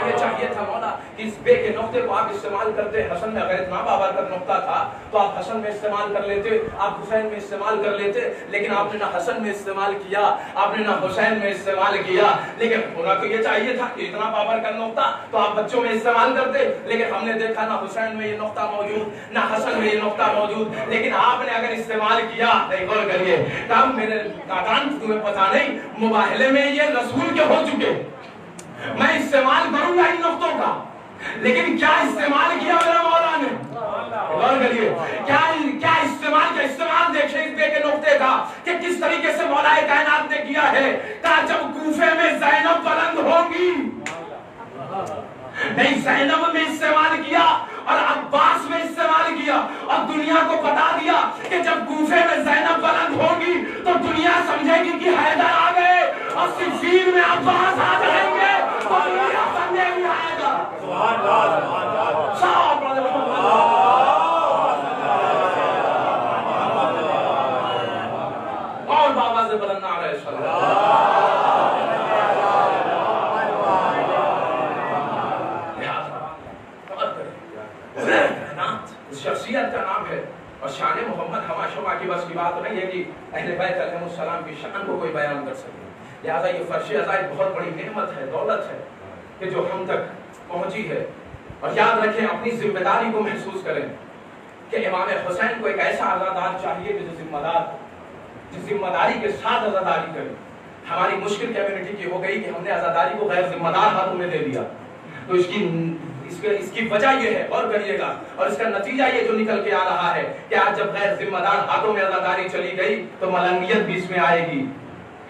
[SPEAKER 3] یہ چاہیے تھا مولا اس بے کے نقطے کو آپ استعمال کرتے. حسن میں اگر اتنا بابرکت نقطہ تھا تو آپ حسن میں استعمال کر لیتے, آپ حسین میں استعمال کر لیتے, لیکن آپ نے نہ حسن میں استعمال کیا, آپ نے نہ حسین میں استعمال کیا. لیکن ہونا تو یہ چاہیے تھا کہ اتنا بابرکت نقطہ تو آپ بچوں میں استعمال کرتے, لیکن ہم نے دیکھا نہ حسین میں یہ نقطہ موجود نہ حسن میں یہ نقطہ موجود. لیکن آپ نے اگر استعمال کیا, غور کریے, تب میرے نادان تمہیں پتا نہیں مباہلے میں یہ رسول کے ہو چکے. میں استعمال کروں گا ان نقطوں کا, لیکن کیا استعمال کیا میرا مولا نے. غور کریے, کیا استعمال کیا. استعمال دیکھیں اس بے کے نقطے کا کہ کہ کس طریقے سے مولا کائنات نے کیا ہے. کہا جب کوفے میں زینب بلند ہوگی, نہیں زینب میں استعمال کیا اور عباس میں استعمال کیا, اور دنیا کو بتا دیا کہ جب کوفے میں زینب بلند ہوگی تو دنیا سمجھے گی کہ حیدر آ گئے, اور صفین میں عباس آ جائیں گے تو دنیا سمجھے گی حیدر. سبحان اللہ, سبحان اللہ. اور بابا سے بلند نعرہ شخصیت کا نام ہے. اور شان محمد ہما شما کی بس کی بات نہیں ہے کہ اہل بیت علیہ السلام کی شان کو کوئی بیان کر سکے. لہٰذا یہ فرش عطا ایک بہت بڑی نعمت ہے, دولت ہے کہ جو ہم تک پہنچی ہے. اور یاد رکھیں, اپنی ذمہ داری کو محسوس کریں کہ امام حسین کو ایک ایسا عزادار چاہیے کہ جس ذمہ داری کے ساتھ عزاداری کرے. ہماری مشکل کمیونٹی کی ہو گئی کہ ہم نے عزاداری کو غیر ذمہ دار ہاتھوں میں دے دیا. تو اس کی وجہ یہ ہے, غور کریے گا, اور اس کا نتیجہ یہ جو نکل کے آ رہا ہے کہ آج جب غیر ذمہ دار ہاتھوں میں عزاداری چلی گئی تو ملنگیت بھی اس میں آئے گی,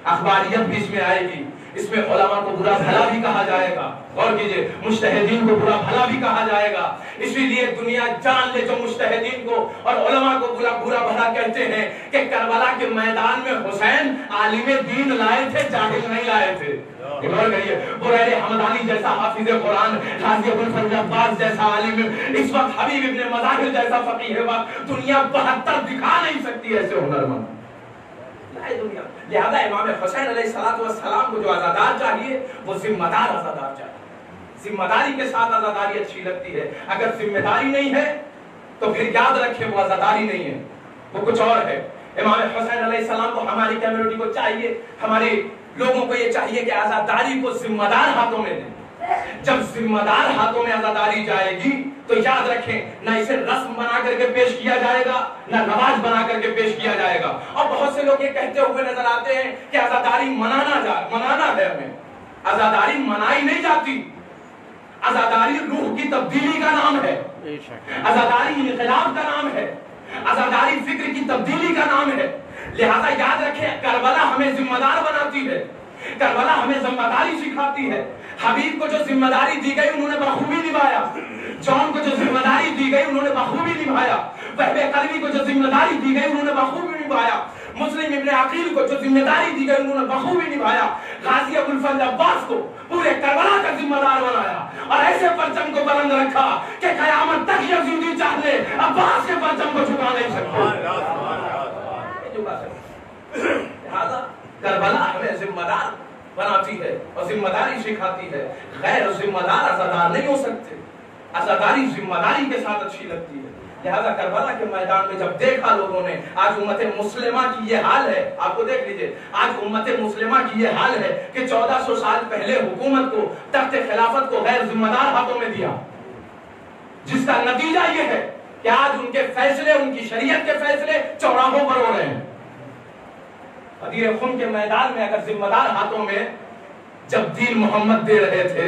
[SPEAKER 3] اخباریت بھی اس میں آئے گی, اس میں علماء کو برا بھلا بھی کہا جائے گا. غور کیجئے, مجتہدین کو برا بھلا بھی کہا جائے گا. اسی لیے دنیا جان لے جو مجتہدین کو اور علماء کو برا بھلا کہتے ہیں کہ کربلا کے میدان میں حسین عالم دین لائے تھے, جاہل نہیں لائے تھے. غور کریے, بریر حمدانی جیسا حافظ قرآن, غازی ابوالفضل عباس جیسا عالم, اس وقت حبیب ابن مظاہر جیسا فقیہ وقت, دنیا 72 دکھا نہیں سکتی ایسے ہنرمند. لہذا امام حسین علیہ السلام کو جو عزادار چاہیے وہ ذمہ دار عزادار چاہیے. ذمہ داری کے ساتھ عزاداری اچھی لگتی ہے. اگر ذمہ داری نہیں ہے تو پھر یاد رکھیں وہ عزاداری نہیں ہے, وہ کچھ اور ہے. امام حسین علیہ السلام کو, ہماری کمیونٹی کو چاہیے, ہمارے لوگوں کو یہ چاہیے کہ عزاداری کو ذمہ دار ہاتھوں میں دیں. جب ذمہ دار ہاتھوں میں عزاداری جائے گی تو یاد رکھیں, نہ اسے رسم بنا کر کے پیش کیا جائے گا, نہ رواج بنا کر کے پیش کیا جائے گا. اور بہت سے لوگ یہ کہتے ہوئے نظر آتے ہیں کہ عزاداری منانا ہے. ہمیں عزاداری منائی نہیں جاتی. عزاداری روح کی تبدیلی کا نام ہے, عزاداری انقلاب کا نام ہے, عزاداری فکر کی تبدیلی کا نام ہے. لہذا یاد رکھیں, کربلا ہمیں ذمہ دار بناتی ہے, کربلا ہمیں ذمہ داری سکھاتی ہے. حبیب کو جو ذمہ داری دی گئی انہوں نے بخوبی نبھایا, جون کو جو ذمہ داری دی گئی انہوں نے بخوبی نبھایا, وہب قلبی کو جو ذمہ داری دی گئی انہوں نے بخوبی نبھایا, مسلم ابن عقیل کو جو ذمہ داری دی گئی انہوں نے بخوبی نبھایا. غازی ابوالفضل عباس کو پورے کربلا کا ذمہ دار بنایا اور ایسے پرچم کو بلند رکھا کہ قیامت تک یزیدی چاہے عباس کے پرچم کو جھکا نہیں سکتا. لہذا کربلا ہمیں ذمہ دار بناتی ہے اور ذمہ داری سکھاتی ہے. غیر ذمہ دار عزادار نہیں ہو سکتے. عزاداری ذمہ داری کے ساتھ اچھی لگتی ہے. لہذا کربلا کے میدان میں جب دیکھا لوگوں نے, آج امت مسلمہ کی یہ حال ہے, آپ کو دیکھ لیجئے, آج امت مسلمہ کی یہ حال ہے کہ 1400 سال پہلے حکومت کو, تخت خلافت کو غیر ذمہ دار ہاتھوں میں دیا, جس کا نتیجہ یہ ہے کہ آج ان کے فیصلے, ان کی شریعت کے فیصلے چوراہوں پر ہو رہے ہیں. غدیر خون کے میدان میں اگر ذمہ دار ہاتھوں میں جب دین محمد دے رہے تھے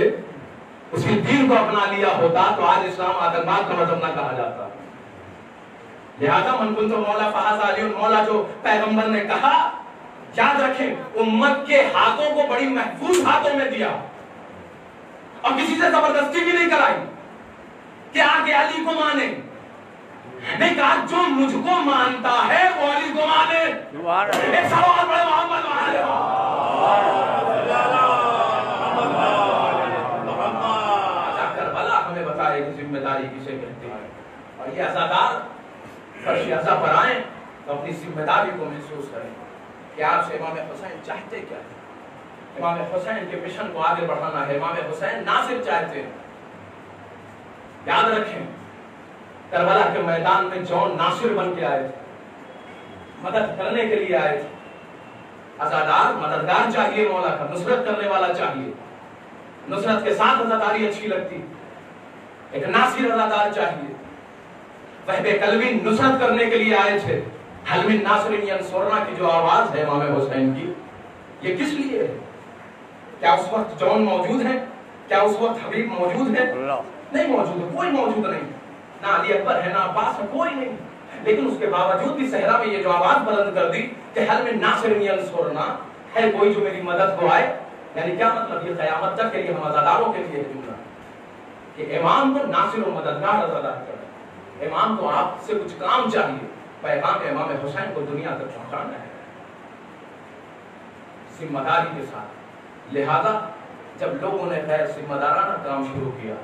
[SPEAKER 3] اسی دین کو اپنا لیا ہوتا تو آج اسلام آتنکواد کا مذہب نہ کہا جاتا. لہذا من کنت مولا فہذا علی, مولا جو پیغمبر نے کہا, یاد رکھیں امت کے ہاتھوں کو بڑی محفوظ ہاتھوں میں دیا اور کسی سے زبردستی بھی نہیں کرائی کہ آگے علی کو مانے. نہیں کہا جو مجھ کو مانتا ہے وہ علی کو مانے. ایک سوال بڑے محمد کربلا ہمیں بتائے کہ ذمہ داری کسے کہتے ہیں. اور یہ عزادار فرش عزا پر آئیں تو اپنی ذمہ داری کو محسوس کریں کہ آپ سے امام حسین چاہتے کیا ہے. امام حسین کے مشن کو آگے بڑھانا ہے. امام حسین ناصر چاہتے ہیں. یاد رکھیں کربلا کے میدان میں جون ناصر بن کے آئے تھے, مدد کرنے کے لیے آئے تھے. عزادار مددگار چاہیے, مولا کا نصرت کرنے والا چاہیے. نصرت کے ساتھ عزاداری اچھی لگتی. ایک ناصر عزادار چاہیے. وہب قلبی نصرت کرنے کے لیے آئے تھے. حل من ناصر ینصرنا کی جو آواز ہے امام حسین کی, یہ کس لیے ہے؟ کیا اس وقت جون موجود ہے؟ کیا اس وقت حبیب موجود ہے؟ نہیں موجود ہے, کوئی موجود نہیں. نہ علی اکبر ہے, نہ عباس ہے, کوئی نہیں. لیکن اس کے باوجود بھی صحرا میں یہ جو آواز بلند کر دی کہ حل میں ناصر ینصرنا، ہے کوئی جو میری مدد کو آئے. یعنی کیا مطلب؟ یہ قیامت تک کے لیے ہم عزاداروں کے لیے جملہ کہ امام کو ناصر و مددگار عزادار کرے. امام کو آپ سے کچھ کام چاہیے، پیغام امام حسین کو دنیا تک پہنچانا ہے ذمہ داری کے ساتھ. لہذا جب لوگوں نے خیر ذمہ دارانہ کام شروع کیا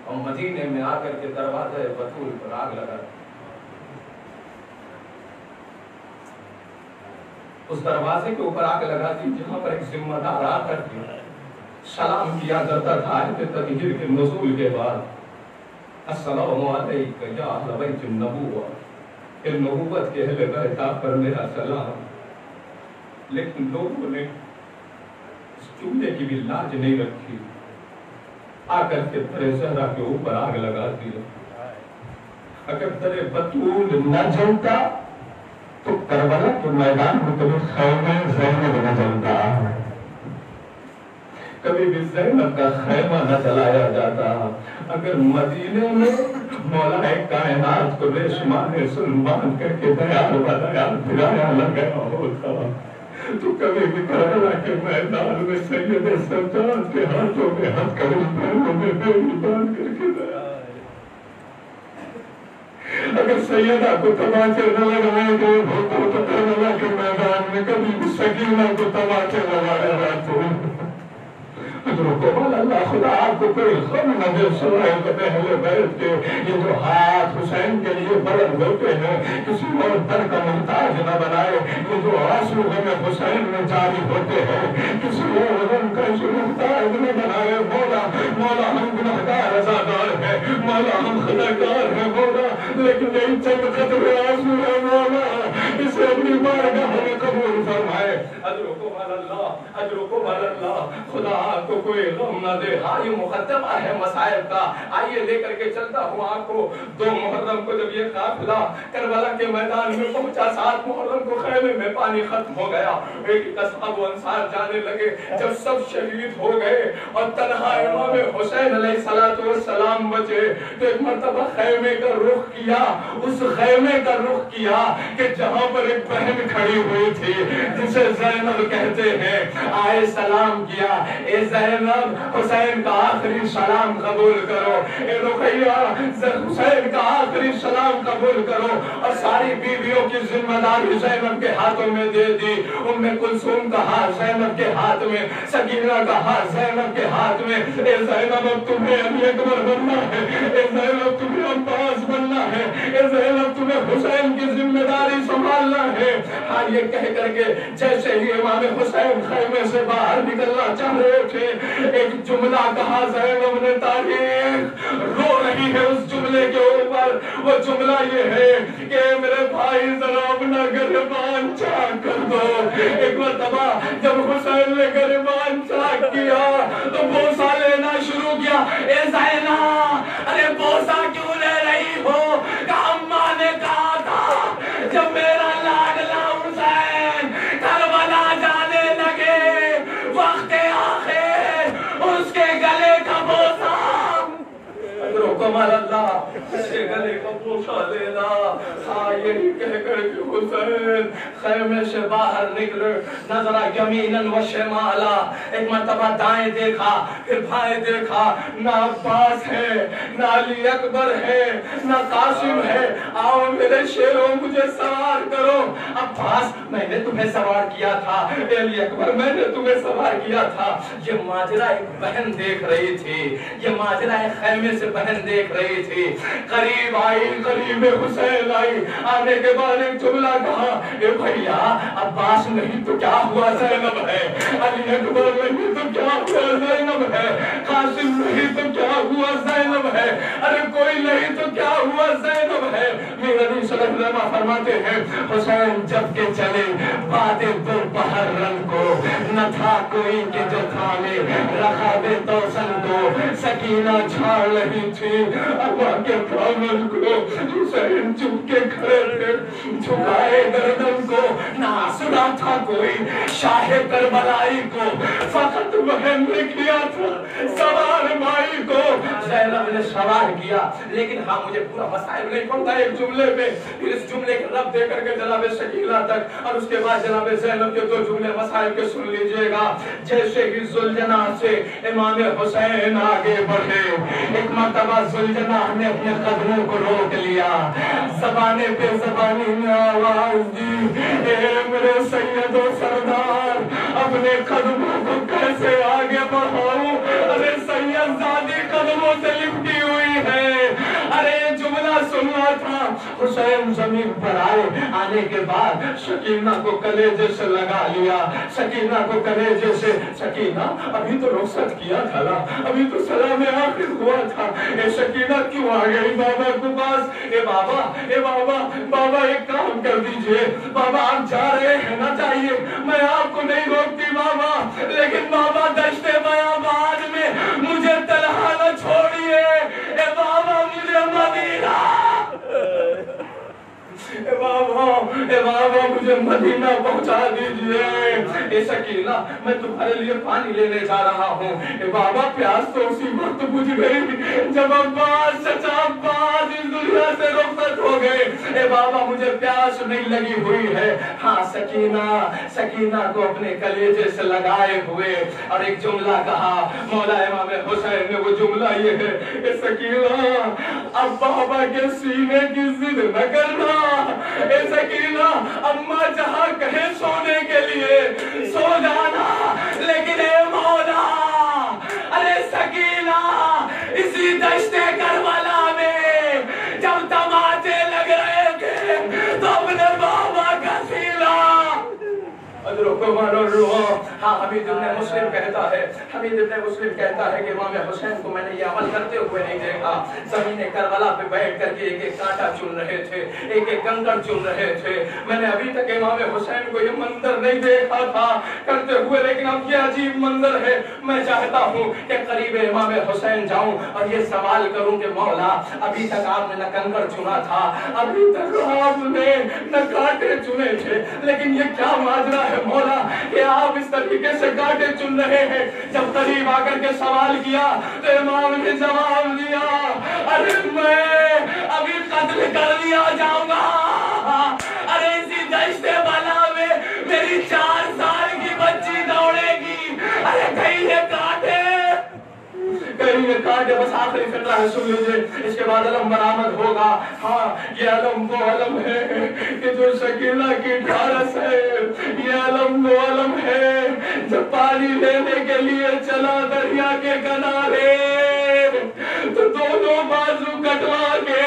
[SPEAKER 3] اور مدینے میں آ کر کے دروازے بطول پر آگ لگا، اس دروازے کے اوپر آگ لگا دی جہاں پر ایک ذمہ دار آ کر کے سلام کیا کرتا تھا آیت تطہیر کے نزول کے بعد، السلام علیکہ یا اہل بیت النبوہ، کہ نبوت کے اہل بیت آپ پر میرا سلام. لیکن لوگوں نے اس جملے کی بھی لاج نہیں رکھی، آ کر کے در زہرا کے اوپر آگ لگا دیا. اگر در بطول نہ جلتا تو کربلا کے میدان میں کبھی خیمہ زینب نہ جلتا، کبھی بھی زینب کا خیمہ نہ جلایا جاتا. اگر مدینے میں مولا کائنات کو ریشمان سلمان کر کے دیار بنایا پھرایا لگایا ہوتا تو کبھی بھی کربلا کے میدان میں سید سجاد کے ہاتھوں میں ہاتھ کڑی پیروں میں بیڑی باندھ کر کے دیا. اگر سیدہ کو تماچے نہ لگائے گئے ہوتے تو کربلا کے میدان میں کبھی بھی سکینہ کو تماچے لگائے جاتے. اللہ خدا آپ کو کوئی غم نہ دے سوائے اہل بیت کے یہ جو ہاتھ حسین کے لیے بلند ہوتے ہیں کسی اور در کا محتاج نہ بنائے. یہ جو آنسو غم حسین میں جاری ہوتے ہیں کسی اور غم کا محتاج نہ بنائے. مولا ہم گناہگار عزادار ہیں، مولا ہم خطاکار ہیں مولا، لیکن یہی چند قطرے آنسو ہے مولا، اسے اپنی بارگاہ میں قبول فرمائے. اجرکم علی اللہ، اجرکم علی اللہ. خدا آپ کو کوئی غم نہ دے. ہاں یہ مقدمہ ہے مسائب کا. آئیے لے کر کے چلتا ہوں آپ کو 2 محرم کو جب یہ قافلہ کربلا کے میدان میں پہنچا، 7 محرم کو خیمے میں پانی ختم ہو گیا، ایک اصحاب و انصار جانے لگے. جب سب شہید ہو گئے اور تنہا امام حسین علیہ السلام بچے تو ایک مرتبہ خیمے کا رخ کیا، اس خیمے کا رخ کیا کہ جہاں پر ایک بہن کھڑی ہوئی تھی جسے زینب کہتے ہیں. آئے سلام کیا، اے زینب حسین کا آخری سلام قبول کرو، اے رقیہ حسین کا آخری سلام قبول کرو. اور ساری بیویوں کی ذمہ داری زینب کے ہاتھوں میں دے دی. ام کلثوم کا ہاتھ زینب کے ہاتھ میں، سکینہ کا ہاتھ زینب کے ہاتھ میں. اے زینب اب تمہیں علی اکبر بننا ہے، اے زینب تمہیں عباس بننا ہے، اے زینب تمہیں حسین کی ذمہ داری سنبھالنا ہے. ہاں یہ کہہ کر کے جیسے ہی امام حسین خیمے سے باہر نکلنا چاہ رہے تھے ایک جملہ کہا زینب نے. تاریخ رو رہی ہے اس جملے کے اوپر. وہ جملہ یہ ہے کہ میرے بھائی ذرا اپنا گریبان چاک کر دو. ایک مرتبہ جب حسین نے گریبان چاک کیا تو بوسہ لینا شروع کیا. اے زینب ارے بوسہ کیوں لے رہی ہو؟ کہ اماں نے کہا تھا جب میرا لاڈلا حسین کربلا جانے لگے وقت آخر اس کے گلے کا بوسہ حکم اللہ اسے گلے کا بوسہ لینا. ہاں یہی کہہ کر کے حسین خیمے سے باہر نکلے. نظرہ یمیناً و شمالا، ایک مرتبہ دائیں دیکھا پھر بھائیں دیکھا. نہ عباس ہے، نہ علی اکبر ہے، نہ قاسم ہے. آؤ میرے شیروں مجھے سوار کرو. عباس میں نے تمہیں سوار کیا تھا، علی اکبر میں نے تمہیں سوار کیا تھا. یہ ماجرہ ایک بہن دیکھ رہی تھی، یہ ماجرہ ایک خیمے سے بہن دیکھ رہی تھی. قریب آئی، قریب حسین آئی. آنے کے بعد ایک جملہ کہا اے بھئییا عباس نہیں تو کیا ہوا زینب ہے، علی اکبر نہیں تو کیا ہوا زینب ہے، قاسم نہیں تو کیا ہوا زینب ہے، ارے کوئی نہیں تو کیا ہوا زینب ہے. میرے نبی صلی اللہ علیہ وسلم فرماتے ہیں حسین جب کے چلے باتیں دوپہر رنگ کو نہ تھا کوئی کہ جو تھامے رخاب توسن کو. سکینہ چھاڑ رہی تھی ابا کے دامن کو. حسین چپ کے کھڑے تھے جھکائے گردن کو. نہ سنا تھا کوئی شاہ کربلائی کو، فقط بہن نے کیا تھا سوار مائی کو. زینب نے سوال کیا، لیکن ہاں مجھے پورا مسائل نہیں پڑتا ایک جملے پہ، پھر اس جملے کے رب دے کر کے جناب شکیلہ تک، اور اس کے بعد جناب زینب کے 2 جملے مسائل کے سن لیجئے گا۔ جیسے ہی ذوالجناح سے امام حسین آگے بڑھے، ایک مرتبہ ذوالجناح نے اپنے قدموں کو روک لیا، زبانے پہ زبانی میں آواز دی، اے میرے سید و سردار، اپنے قدموں کو کیسے آگے بڑھاؤں؟ ارے سید زادی قدموں سے لپٹی ہوئی ہے۔ ارے یہ جملہ سننا تھا۔ حسین زمین پر آئے، آنے کے بعد سکینہ کو کلیجے سے لگا لیا، سکینہ کو کلیجے سے، سکینہ ابھی تو رخصت کیا تھا نا، ابھی تو سلام آخر ہوا تھا، اے سکینہ کیوں آ گئی بابا کو پاس؟ اے بابا، اے بابا، بابا ایک کام کر دیجئے، بابا آپ جا رہے ہیں نہ جائیے، میں آپ کو نہیں روکتی بابا، لیکن بابا دشت بیابان میں مجھے تنہا نہ چھوڑیے، اے بابا مجھے مدینہ، اے بابا مجھے مدینہ پہنچا دیجئے۔ اے سکینہ میں تمہارے لیے پانی لینے جا رہا ہوں۔ اے بابا پیاس تو اسی وقت بجھ گئی جب عباس چچا عباس اس دنیا سے رخصت ہو گئے۔ اے بابا مجھے پیاس نہیں لگی ہوئی ہے۔ ہاں سکینہ کو اپنے کلیجے سے لگائے ہوئے اور ایک جملہ کہا، مولا امام حسین نے، وہ جملہ یہ ہے، اے سکینہ اب بابا کے سینے کی ضد نہ کرنا، اے سکینہ اماں جہاں کہیں سونے کے لیے سو جانا، لیکن اے مولا، ارے سکینہ اسی دشت کربلا میں جب تماچے لگ رہے تھے تو اپنے بابا کا سینہ ادرو کو مارو رو۔ ہاں حمید ابن مسلم کہتا ہے کہ امام حسین کو میں نے یہ عمل کرتے ہوئے نہیں دیکھا، زمین کربلا پہ بیٹھ کر کے ایک ایک کانٹا چن رہے تھے، ایک ایک کنکر چن رہے تھے، میں نے ابھی تک امام حسین کو یہ منظر نہیں دیکھا تھا کرتے ہوئے، لیکن اب یہ عجیب منظر ہے۔ میں چاہتا ہوں کہ قریب امام حسین جاؤں اور یہ سوال کروں کہ مولا ابھی تک آپ نے نہ کنکر چنا تھا، ابھی تک آپ نے نہ کانٹے چنے تھے، لیکن یہ کیا ماجرا ہے مولا کہ آپ اس طریقے سے کانٹے چن رہے ہیں؟ جب قریب آ کر کے سوال کیا تو امام نے جواب دیا، ارے میں ابھی قتل کر دیا جاؤں گا، ارے اسی دشت بلا میں میری 4 سال کی بچی دوڑے گی، ارے کہیں یہ کانٹے بس آخری فقرہ ہے سن لیجئے، اس کے بعد علم برآمد ہوگا۔ ہاں یہ علم وہ علم ہے کہ جو شکیلہ کی ڈھارس ہے، یہ علم وہ علم ہے جب پانی لینے کے لیے چلا دریا کے کنارے تو دونوں بازو کٹوا کے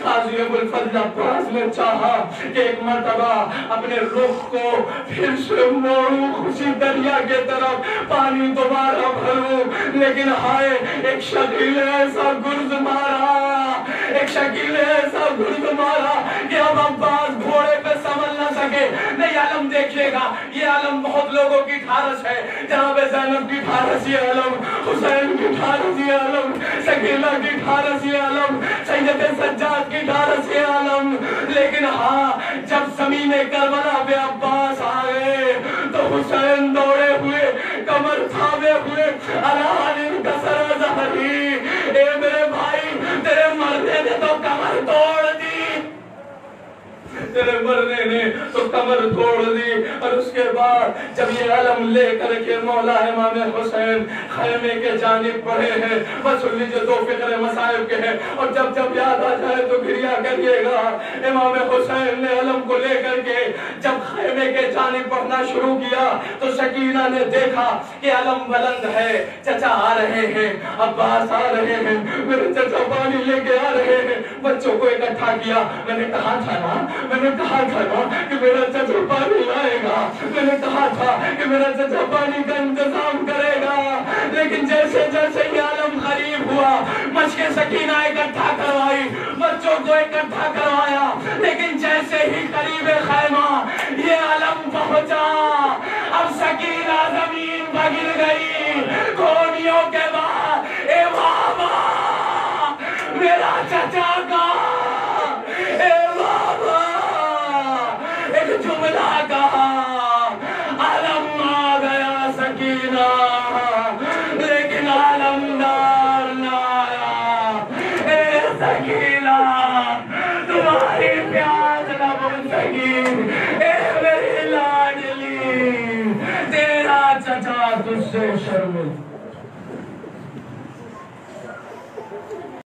[SPEAKER 3] قاضی ابوالفضل عباس نے چاہا کہ ایک مرتبہ اپنے رخ کو پھر سے موڑوں، خوشی دریا کے طرف پانی دوبارہ بھروں، لیکن ہائے ایک شکیل نے ایسا گرز مارا کہ اب عباس گھوڑے پہ سنبھل نہ سکے۔ نہیں علم دیکھیے گا، یہ علم بہت لوگوں کی ڈھارس ہے، جناب زینب کی ڈھارس یہ علم، حسین کی ڈھارس یہ علم، شکیلہ کی ڈھارس یہ علم، سید سجاد کی ڈھارس یہ علم، لیکن ہاں جب زمین کربلا پہ عباس آئے تو حسین دوڑے ہوئے، کمر تھامے ہوئے، الہان کسر ظہری، اے میرے بھائی تیرے مرنے نے تو کمر توڑ دی، تیرے مرنے نے تو کمر توڑ دی۔ اور اس کے بعد جب یہ علم لے کر کے مولا امام حسین خیمے کے جانب پڑھے ہیں، بس سن لیجئے 2 فقرے مصائب کے ہیں اور جب یاد آ جائے تو گریا کریے گا۔ امام حسین نے علم کو لے کر کے جب خیمے کے جانب پڑھنا شروع کیا تو سکینہ نے دیکھا کہ علم بلند ہے، چچا آ رہے ہیں، عباس آ رہے ہیں، میرے چچا پانی لے کے آ رہے ہیں، بچوں کو اکٹھا کیا۔ میں نے کہا تھا نا کہ میرا چچا پانی لائے گا، میں نے کہا تھا کہ میرا چچا پانی کا انتظام کرے گا، لیکن جیسے یہ عالم قریب ہوا، مشق سکینہ اکٹھا کروائی، بچوں کو اکٹھا کروایا، لیکن جیسے ہی قریب خیمہ یہ علم پہنچا، اب سکینہ زمین پر گر گئی، کھوڑیوں کے بعد، اے بابا میرا چچا کا، اے بابا ایک جملہ کہا، علم آ گیا سکینہ، لیکن علمدار نہ آیا۔
[SPEAKER 4] تجھ سے شرمند